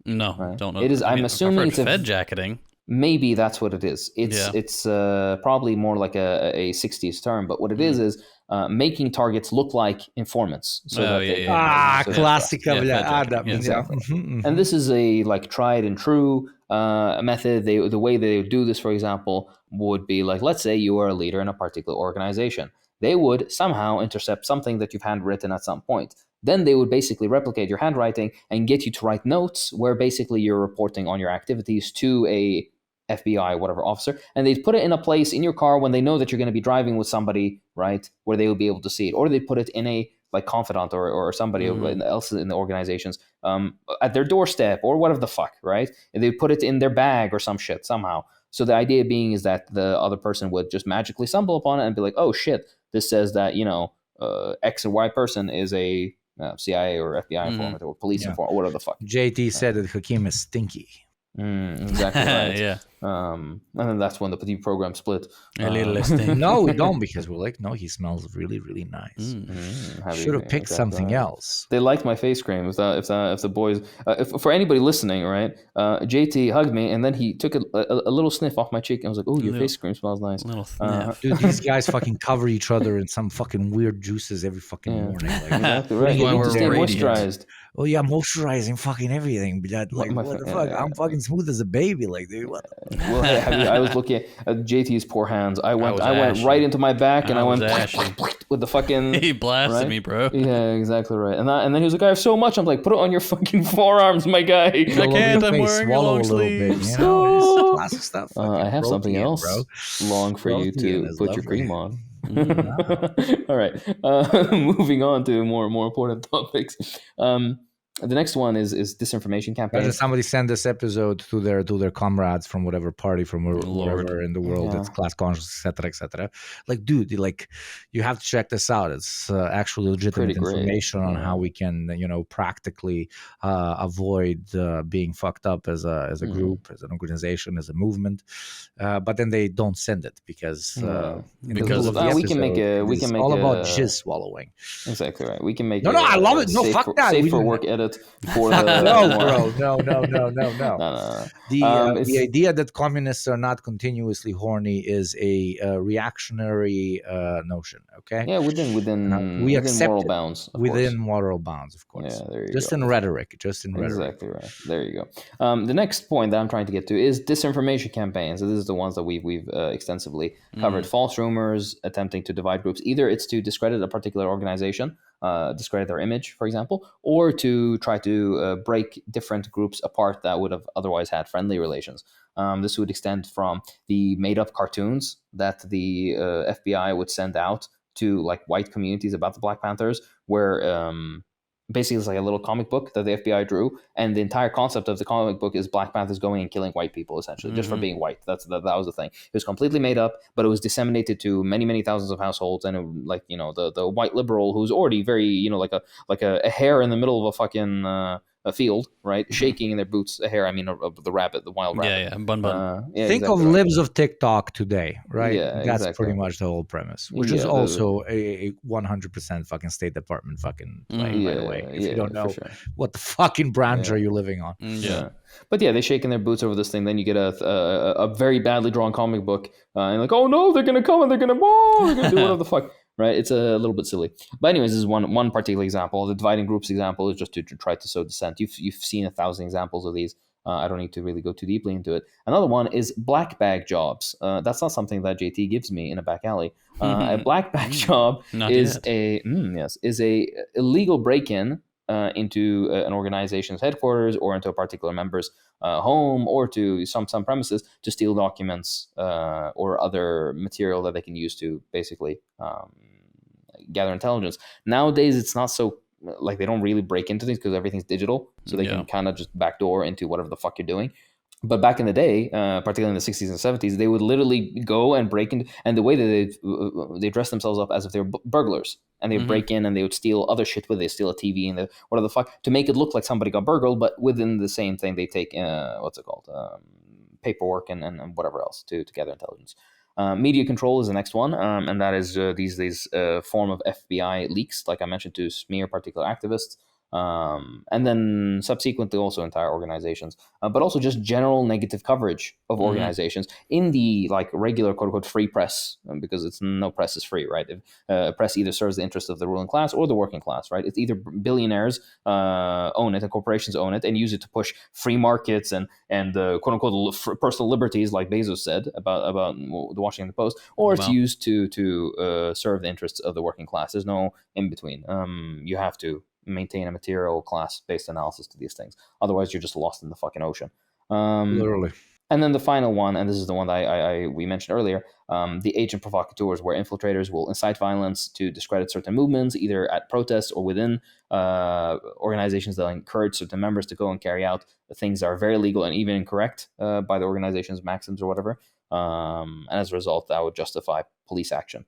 No, Right? don't know. It is. I'm I've assuming heard it's Fed jacketing. maybe that's what it is. Yeah. It's probably more like a 60s term, but what it is making targets look like informants. So that they so Классика, Yeah, бля. Fed jacketing, Да, yeah. Exactly. Mhm, And this is a like tried and true method. The way they would do this, for example, would be like, let's say you are a leader in a particular organization. They would somehow intercept something that you've handwritten at some point. Then they would basically replicate your handwriting and get you to write notes where basically you're reporting on your activities to a FBI, whatever officer, and they'd put it in a place in your car when they know that you're going to be driving with somebody, right, where they will be able to see it, or they put it in a like confidant or somebody else in the organizations at their doorstep or whatever the fuck, right? And they put it in their bag or some shit somehow. So the idea being is that the other person would just magically stumble upon it and be like, oh shit, this says that X or Y person is a CIA or FBI informant or police informant or whatever the fuck. JT said that Hakim is stinky. Exactly right. Yeah. And then that's when the Deprogram split. A little less thing. No, we don't, because we're like, no, he smells really, really nice. Should have picked something else. They liked my face cream. If the boys, for anybody listening, right? JT hugged me and then he took a little sniff off my cheek and was like, "Oh, your face cream smells nice." Little sniff. Dude, these guys fucking cover each other in some fucking weird juices every fucking morning. Like, Exactly right. You why need we're to stay radiant. moisturized. oh yeah, moisturizing fucking everything. But like, My what the fa- fuck? yeah. I'm fucking smooth as a baby. Like, dude, what? Well, hey, I was looking at JT's poor hands. I went ashy. right into my back and I went ashy. with the fucking. He blasted right? me, bro. Yeah, exactly right. And then he was like, "I have so much." I'm like, "Put it on your fucking forearms, my guy." I can't. I'm wearing a swallow long a little sleeve. bit. You know, it's classic stuff. I have something Protein, else bro. long for you Protein to is put your lovely. cream on. All right. Moving on to more important topics. The next one is disinformation Imagine campaigns. somebody send this episode to their comrades from whatever party, from wherever in the world that's class conscious, etc. Like, dude, you have to check this out. It's actually legitimate Pretty great. information on how we can, practically avoid being fucked up as a group, as an organization, as a movement. But then they don't send it because we can make all about jizz swallowing. Exactly right. We can make No, I love it. No, fuck that. Safe We for didn't- work edit for the No, bro. No. No. The idea that communists are not continuously horny is a reactionary notion. Okay. Yeah, within we accept moral it. bounds. Within moral bounds, of course. Yeah, there you just go. in rhetoric. Just in rhetoric. Exactly right. There you go. The next point that I'm trying to get to is disinformation campaigns. So this is the ones that we've extensively covered. False rumors attempting to divide groups. Either it's to discredit a particular organization, discredit their image, for example, or to try to break different groups apart that would have otherwise had friendly relations. This would extend from the made-up cartoons that the FBI would send out to like white communities about the Black Panthers, where basically it's like a little comic book that the FBI drew, and the entire concept of the comic book is Black Panthers going and killing white people, essentially, just for being white. That was the thing. It was completely made up, but it was disseminated to many, many thousands of households, and the white liberal who's already very like a hair in the middle of a fucking a field, right, shaking in their boots. A hair, I mean, of the rabbit, the wild rabbit. Yeah, bun. Think of libs of TikTok today, right? Yeah, that's exactly. pretty much the whole premise, which is also a 100% fucking State Department fucking play, by the way. If you don't know, what the fucking branch are you living on? Yeah. But yeah, they shake in their boots over this thing. Then you get a very badly drawn comic book, and like, oh no, they're gonna come and they're gonna do whatever the fuck. Right, it's a little bit silly, but anyways, this is one particular example. The dividing groups example is just to try to sow dissent. You've seen 1,000 examples of these. I don't need to really go too deeply into it. Another one is black bag jobs. That's not something that JT gives me in a back alley. A black bag job is a illegal break-in into an organization's headquarters or into a particular member's home or to some premises to steal documents or other material that they can use to basically gather intelligence. Nowadays, it's not so like they don't really break into things because everything's digital, so they can kind of just backdoor into whatever the fuck you're doing. But back in the day, particularly in the 60s and 70s, they would literally go and break in, and the way that they dress themselves up as if they were burglars, and they would break in and they would steal other shit with it. They steal a TV and whatever the fuck to make it look like somebody got burgled, but within the same thing they take what's it called, paperwork and whatever else to gather intelligence. Media control is the next one, and that is these form of FBI leaks, like I mentioned, to smear particular activists. And then subsequently also entire organizations, but also just general negative coverage of organizations in the like regular quote unquote free press, because it's no press is free, right? If, press either serves the interest of the ruling class or the working class, right? It's either billionaires own it and corporations own it and use it to push free markets and quote unquote personal liberties, like Bezos said about the Washington Post, or it's used to serve the interests of the working class. There's no in between. You have to maintain a material class based analysis to these things. Otherwise, you're just lost in the fucking ocean. Literally. And then the final one, and this is the one that we mentioned earlier, the agent provocateurs, where infiltrators will incite violence to discredit certain movements, either at protests or within organizations that encourage certain members to go and carry out things that are very legal and even incorrect by the organization's maxims or whatever. And as a result, that would justify police action.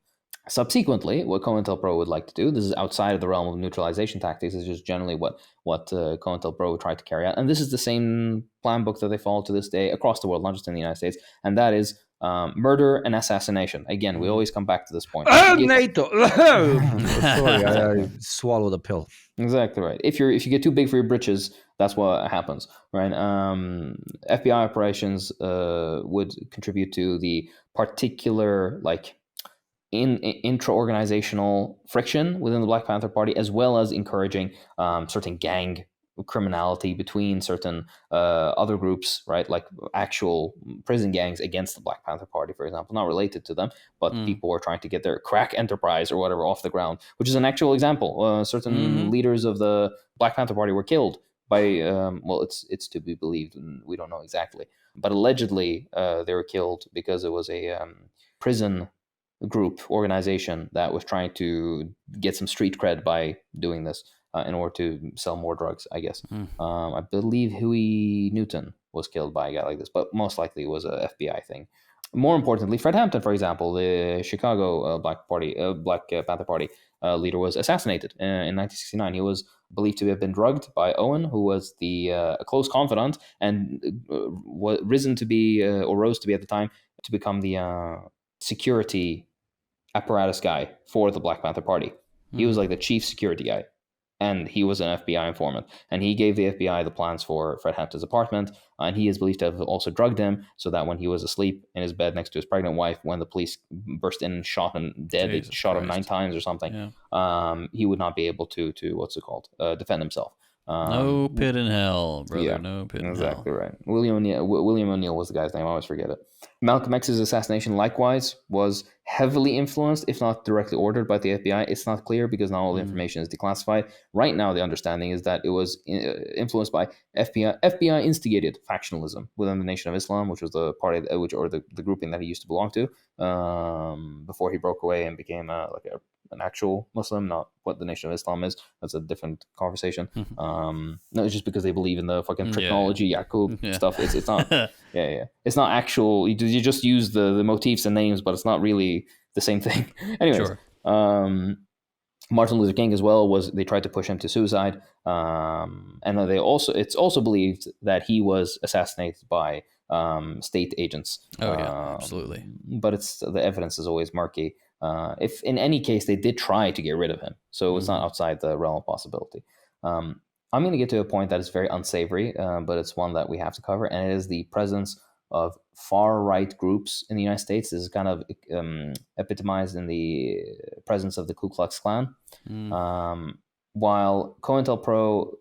Subsequently, what COINTELPRO would like to do, this is outside of the realm of neutralization tactics, is just generally what COINTELPRO would try to carry out. And this is the same plan book that they follow to this day across the world, not just in the United States. And that is murder and assassination. Again, we always come back to this point. NATO. Sorry, I swallowed a pill. Exactly right. If you get too big for your britches, that's what happens, right? FBI operations would contribute to the particular like in intra-organizational friction within the Black Panther Party, as well as encouraging certain gang criminality between certain other groups, right? Like actual prison gangs against the Black Panther Party, for example, not related to them, but people were trying to get their crack enterprise or whatever off the ground, which is an actual example. Certain leaders of the Black Panther Party were killed by, well, it's to be believed, and we don't know exactly, but allegedly they were killed because it was a prison group organization that was trying to get some street cred by doing this in order to sell more drugs, I guess. I believe Huey Newton was killed by a guy like this, but most likely it was a FBI thing. More importantly, Fred Hampton, for example, the Chicago Black Panther Party leader, was assassinated in 1969. He was believed to have been drugged by Owen, who was a close confidant and rose to be at the time to become the security apparatus guy for the Black Panther Party. He was like the chief security guy, and he was an FBI informant. And he gave the FBI the plans for Fred Hampton's apartment, and he is believed to have also drugged him so that when he was asleep in his bed next to his pregnant wife, when the police burst in and shot him dead, they shot him 9 times or something, he would not be able to defend himself. No pit in hell, brother. Yeah, no pit in hell. Exactly right. William O'Neill was the guy's name. I always forget it. Malcolm X's assassination, likewise, was heavily influenced, if not directly ordered, by the FBI. It's not clear because not all the information is declassified. Right now, the understanding is that it was influenced by FBI instigated factionalism within the Nation of Islam, which was the party the grouping that he used to belong to before he broke away and became an actual Muslim, not what the Nation of Islam is. That's a different conversation. No, it's just because they believe in the fucking technology, Yaqub stuff. It's not, it's not actual. You just use the motifs and names, but it's not really the same thing. Anyways, Martin Luther King as well they tried to push him to suicide, and it's also believed that he was assassinated by state agents. Absolutely. But the evidence is always murky. If in any case they did try to get rid of him, so it's not outside the realm of possibility. I'm going to get to a point that is very unsavory, but it's one that we have to cover, and it is the presence of far-right groups in the United States. This is kind of epitomized in the presence of the Ku Klux Klan. While COINTELPRO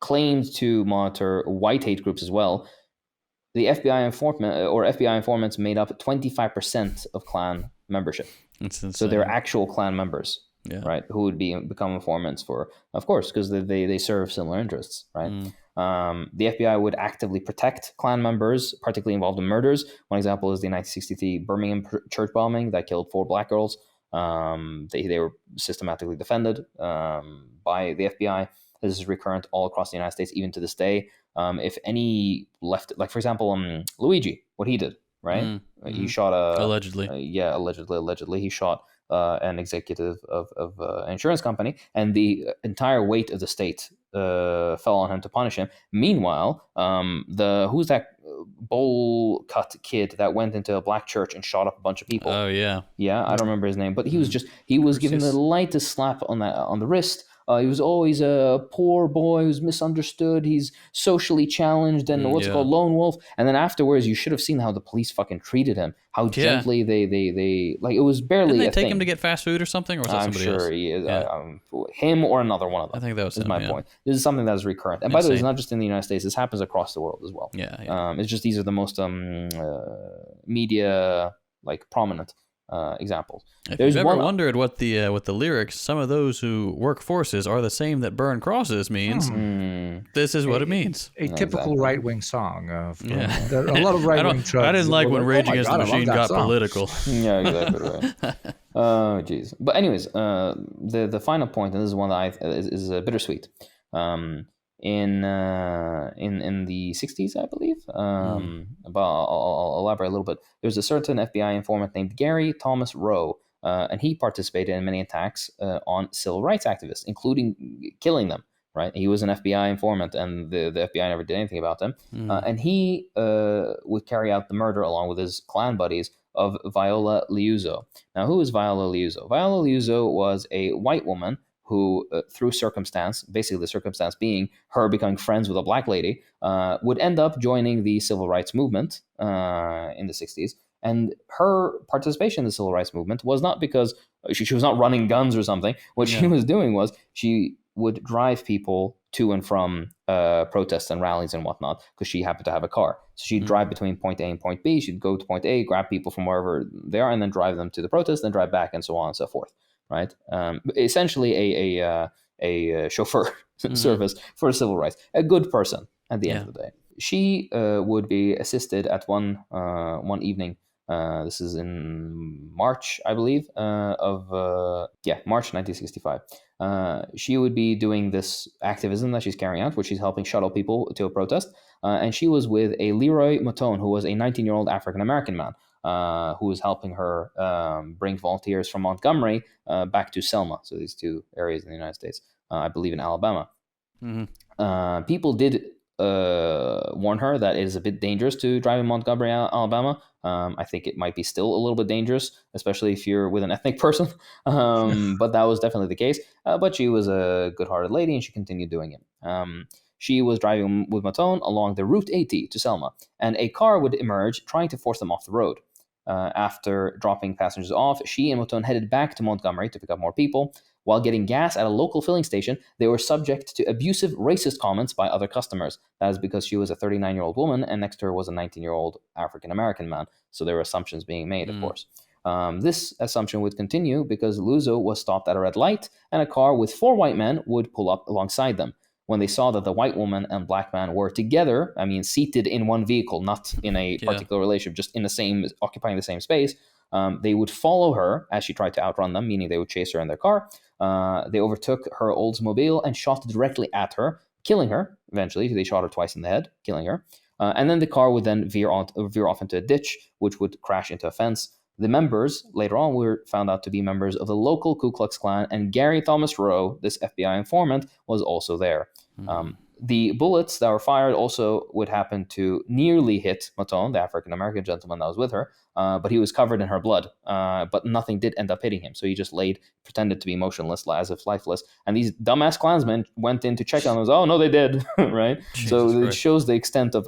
claimed to monitor white hate groups as well, the FBI informants made up 25% of Klan membership. So they're actual Klan members, right? Who would become informants for, of course, because they serve similar interests, right? The FBI would actively protect Klan members, particularly involved in murders. One example is the 1963 Birmingham church bombing that killed 4 black girls. They were systematically defended by the FBI. This is recurrent all across the United States, even to this day. If any left, like for example, Luigi, what he did, right? He shot allegedly. Allegedly, he shot an executive of an insurance company, and the entire weight of the state fell on him to punish him. Meanwhile, who's that bowl cut kid that went into a black church and shot up a bunch of people? Oh yeah, I don't remember his name, but he was given the lightest slap on the wrist. He was always a poor boy who's misunderstood. He's socially challenged and what's called lone wolf. And then afterwards, you should have seen how the police fucking treated him. How gently they like, it was barely. Didn't they take him to get fast food or something, or was that somebody else? I'm sure he is. Him or another one of them. I think that was is him, my point. This is something that is recurrent. And by the way, it's not just in the United States. This happens across the world as well. It's just these are the most media like prominent examples. If you've ever wondered what the lyrics "some of those who work forces are the same that burn crosses" means, this is what it means. A typical right-wing song. There are a lot of right-wing tracks. I didn't like when Rage Against the Machine got political. Yeah, exactly right. Oh, jeez. But anyways, the final point, and this is one that is bittersweet. In the 60s, I believe. But I'll elaborate a little bit. There's a certain FBI informant named Gary Thomas Rowe, and he participated in many attacks on civil rights activists, including killing them. Right, he was an FBI informant, and the FBI never did anything about him. And he would carry out the murder along with his clan buddies of Viola Liuzzo. Now, who is Viola Liuzzo? Viola Liuzzo was a white woman who, through circumstance, basically the circumstance being her becoming friends with a black lady, would end up joining the civil rights movement in the 60s. And her participation in the civil rights movement was not because she was not running guns or something. What she was doing was she would drive people to and from protests and rallies and whatnot, because she happened to have a car. So she'd drive between point A and point B. She'd go to point A, grab people from wherever they are, and then drive them to the protest, then drive back, and so on and so forth. Right? Essentially a chauffeur service for civil rights. A good person at the end of the day. She would be assisted at one evening. This is in March, I believe, March 1965. She would be doing this activism that she's carrying out, which she's helping shuttle people to a protest. And she was with a Leroy Matone, who was a 19-year-old African-American man, who was helping her bring volunteers from Montgomery back to Selma. So these two areas in the United States, I believe in Alabama. People did warn her that it is a bit dangerous to drive in Montgomery, Alabama. I think it might be still a little bit dangerous, especially if you're with an ethnic person. But that was definitely the case. But she was a good-hearted lady, and she continued doing it. She was driving with Matone along the Route 80 to Selma, and a car would emerge, trying to force them off the road. After dropping passengers off, she and Matone headed back to Montgomery to pick up more people. While getting gas at a local filling station, they were subject to abusive, racist comments by other customers. That is because she was a 39-year-old woman, and next to her was a 19-year-old African-American man. So there were assumptions being made, of course. This assumption would continue because Liuzzo was stopped at a red light, and a car with 4 white men would pull up alongside them. When they saw that the white woman and black man were together, seated in one vehicle, not in a particular relationship, just in the same, occupying the same space, they would follow her as she tried to outrun them, meaning they would chase her in their car. They overtook her Oldsmobile and shot directly at her, killing her. Eventually, they shot her twice in the head, killing her. And then the car would then veer off into a ditch, which would crash into a fence. The members, later on, were found out to be members of the local Ku Klux Klan, and Gary Thomas Rowe, this FBI informant, was also there. The bullets that were fired also would happen to nearly hit Matone, the African-American gentleman that was with her, but he was covered in her blood, but nothing did end up hitting him. So he just pretended to be motionless, as if lifeless. And these dumbass Klansmen went in to check on him. Oh, no, they did, right? Jesus so Christ. It shows the extent of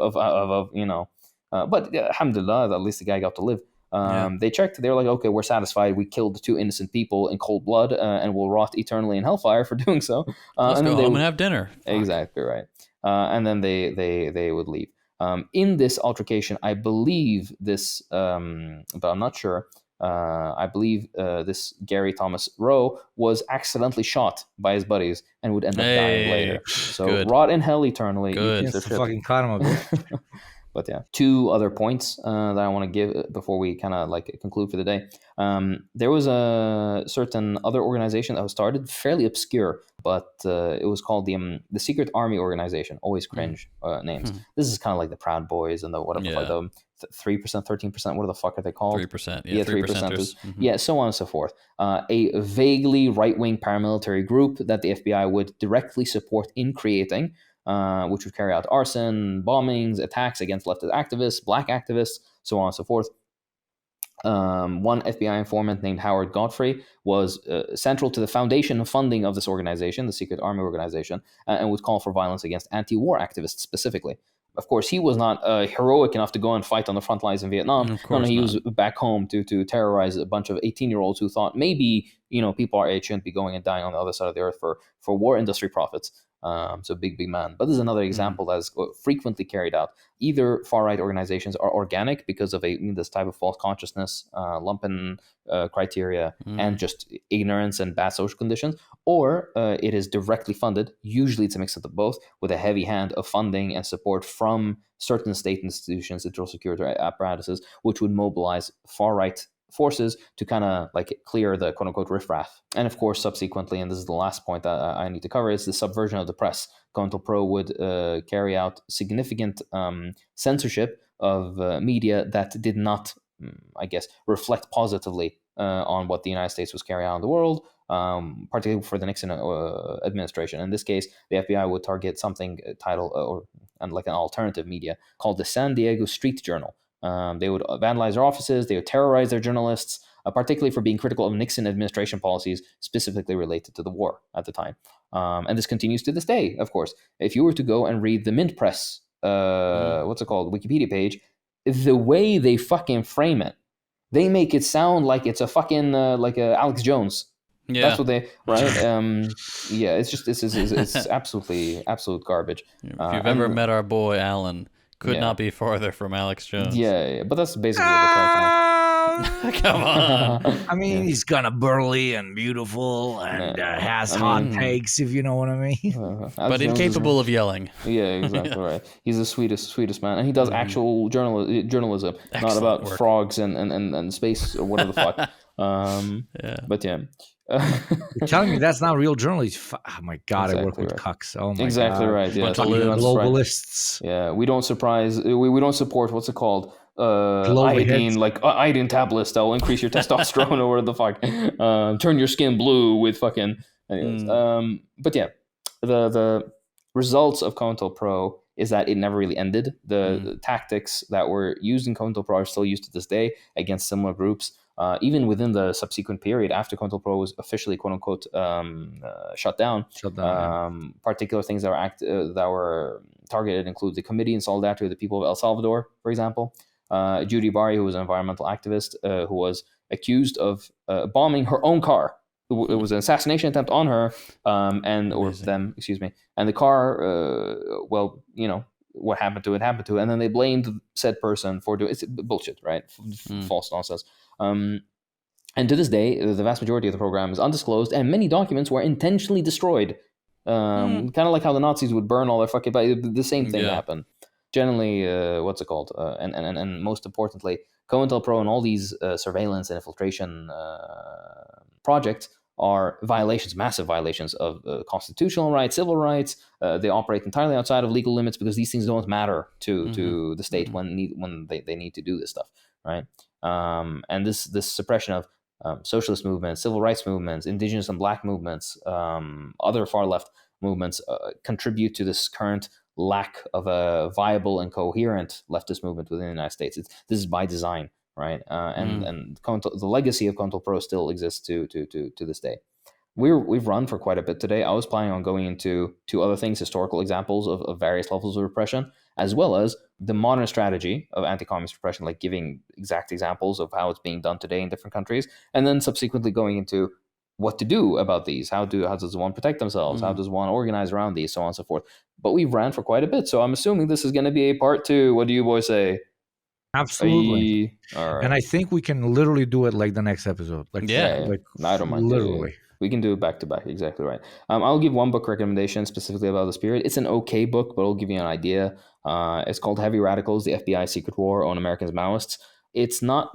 but alhamdulillah, at least the guy got to live. They checked. They were like, okay, we're satisfied. We killed 2 innocent people in cold blood, and will rot eternally in hellfire for doing so. Let's go home and have dinner. Exactly right. And then they would leave. In this altercation, I believe this, but I'm not sure. I believe this Gary Thomas Rowe was accidentally shot by his buddies and would end up dying later. So rot in hell eternally. Good. Yes, fucking caught him a bit. But yeah, two other points that I want to give before we kind of like conclude for the day. There was a certain other organization that was started, fairly obscure, but it was called the Secret Army Organization. Always cringe names. This is kind of like the Proud Boys and the whatever, like the 3%, 13%. What the fuck are they called? 3%. Yeah, 3%ers. Yeah, so on and so forth. A vaguely right-wing paramilitary group that the FBI would directly support in creating, which would carry out arson, bombings, attacks against leftist activists, black activists, so on and so forth. One FBI informant named Howard Godfrey was central to the foundation and funding of this organization, the Secret Army Organization, and would call for violence against anti-war activists specifically. Of course, he was not heroic enough to go and fight on the front lines in Vietnam. Of course he was back home to terrorize a bunch of 18-year-olds who thought maybe people our age shouldn't be going and dying on the other side of the earth for war industry profits. So big man. But this is another example that is frequently carried out. Either far-right organizations are organic because of this type of false consciousness, lumpen criteria, and just ignorance and bad social conditions, or it is directly funded. Usually it's a mix of the both, with a heavy hand of funding and support from certain state institutions, internal security apparatuses, which would mobilize far-right forces to kind of like clear the quote-unquote riffraff. And of course, subsequently, and this is the last point that I need to cover, is the subversion of the press. COINTELPRO would carry out significant censorship of media that did not, I guess, reflect positively on what the United States was carrying out in the world, particularly for the Nixon administration. In this case, the FBI would target something titled, and like an alternative media, called the San Diego Street Journal. They would vandalize their offices. They would terrorize their journalists, particularly for being critical of Nixon administration policies specifically related to the war at the time. And this continues to this day, of course. If you were to go and read the Mint Press, Wikipedia page, the way they fucking frame it, they make it sound like it's a fucking like a Alex Jones. Yeah, that's what they right. Yeah, it's absolute garbage. If you've ever met our boy Alan, could not be farther from Alex Jones. Yeah, but that's basically the Come on. I mean, he's kind of burly and beautiful and has hot takes, if you know what I mean. But incapable of yelling. Yeah, exactly right. He's the sweetest man, and he does actual journalism, not about work. frogs and space or whatever the fuck. But yeah. You're telling me that's not real journalism? Oh my god, Exactly I work with right. cucks. Oh my exactly god. right. Yeah, Globalists. Yeah, we don't support what's it called? Iodine tablets that will increase your testosterone or whatever the fuck. Turn your skin blue with fucking. Anyways, but yeah, the results of COINTELPRO is that it never really ended. The tactics that were used in COINTELPRO are still used to this day against similar groups. Even within the subsequent period after COINTELPRO was officially quote unquote shut down. Particular things that were targeted include the Committee in Solidarity with the People of El Salvador, for example. Judy Bari, who was an environmental activist, who was accused of bombing her own car. It was an assassination attempt on her and the car. What happened to it happened to it, and then they blamed said person for doing it's bullshit, right? False nonsense. And to this day, the vast majority of the program is undisclosed, and many documents were intentionally destroyed. Kind of like how the Nazis would burn all their fucking. The same thing happened. Generally, and most importantly, COINTELPRO and all these surveillance and infiltration projects are violations, massive violations of constitutional rights, civil rights. They operate entirely outside of legal limits because these things don't matter to the state when they need to do this stuff, right? And this suppression of socialist movements, civil rights movements, indigenous and black movements, other far left movements contribute to this current lack of a viable and coherent leftist movement within the United States. This is by design, right? And the legacy of COINTELPRO still exists to this day. We've run for quite a bit today. I was planning on going into two other things, historical examples of various levels of repression, as well as the modern strategy of anti-communist repression, like giving exact examples of how it's being done today in different countries, and then subsequently going into what to do about these. How does one protect themselves? How does one organize around these? So on and so forth. But we've ran for quite a bit, so I'm assuming this is going to be a part 2. What do you boys say? Absolutely. All right. And I think we can literally do it like the next episode. Like, I don't mind. Literally. We can do it back to back. Exactly right. I'll give one book recommendation specifically about this period. It's an okay book, but it'll give you an idea. It's called Heavy Radicals: The FBI's Secret War on Americans and Maoists. It's not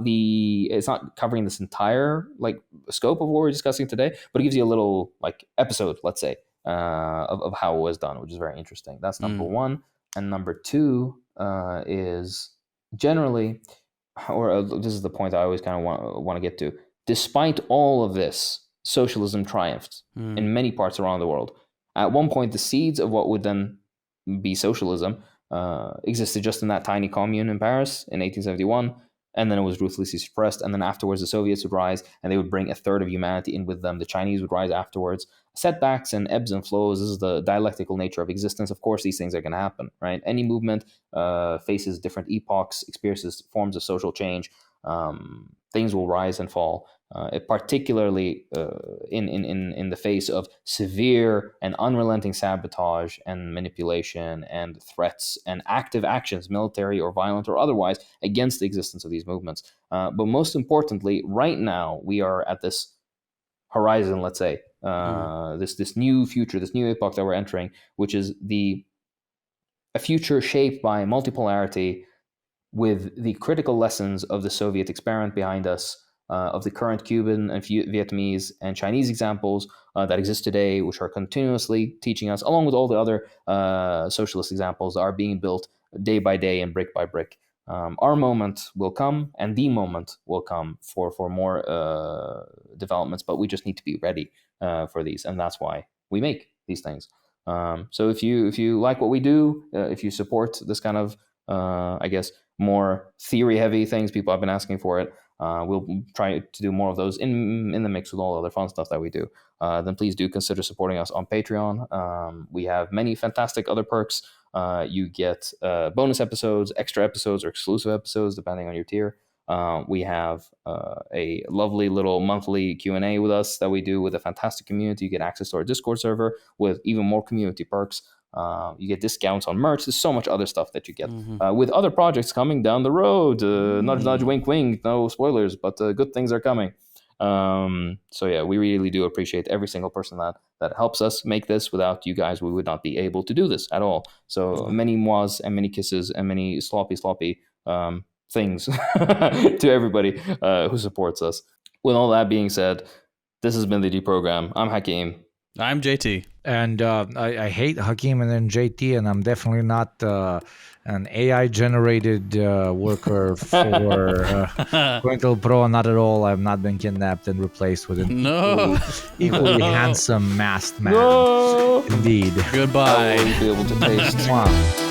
covering this entire like scope of what we're discussing today, but it gives you a little like episode, let's say, of how it was done, which is very interesting. That's number one. And number two is generally, or this is the point I always kind of want to get to. Despite all of this, socialism triumphed in many parts around the world. At one point, the seeds of what would then be socialism existed just in that tiny commune in Paris in 1871, and then it was ruthlessly suppressed. And then afterwards, the Soviets would rise, and they would bring a third of humanity in with them. The Chinese would rise afterwards. Setbacks and ebbs and flows. This is the dialectical nature of existence. Of course, these things are going to happen, right? Any movement faces different epochs, experiences forms of social change. Things will rise and fall. Particularly in the face of severe and unrelenting sabotage and manipulation and threats and active actions, military or violent or otherwise, against the existence of these movements. But most importantly, right now, we are at this horizon, let's say, this new future, this new epoch that we're entering, which is a future shaped by multipolarity with the critical lessons of the Soviet experiment behind us, of the current Cuban and Vietnamese and Chinese examples that exist today, which are continuously teaching us, along with all the other socialist examples that are being built day by day and brick by brick. Our moment will come, and the moment will come for more developments, but we just need to be ready for these, and that's why we make these things. So if you like what we do, if you support this kind of, I guess, more theory-heavy things, people have been asking for it. We'll try to do more of those in the mix with all the other fun stuff that we do. Then please do consider supporting us on Patreon. We have many fantastic other perks. You get bonus episodes, extra episodes, or exclusive episodes, depending on your tier. We have a lovely little monthly Q&A with us that we do with a fantastic community. You get access to our Discord server with even more community perks. You get discounts on merch. There's so much other stuff that you get with other projects coming down the road. Nudge, nudge, wink, wink. No spoilers, but good things are coming. So yeah, we really do appreciate every single person that helps us make this. Without you guys, we would not be able to do this at all. So many mois and many kisses and many sloppy things to everybody who supports us. With all that being said, this has been the Deprogram. I'm Hakeem. I'm JT. And I hate Hakeem and then JT, and I'm definitely not an AI-generated worker for COINTELPRO. Not at all. I've not been kidnapped and replaced with an equally handsome masked man. No. Indeed. Goodbye. I will be able to taste.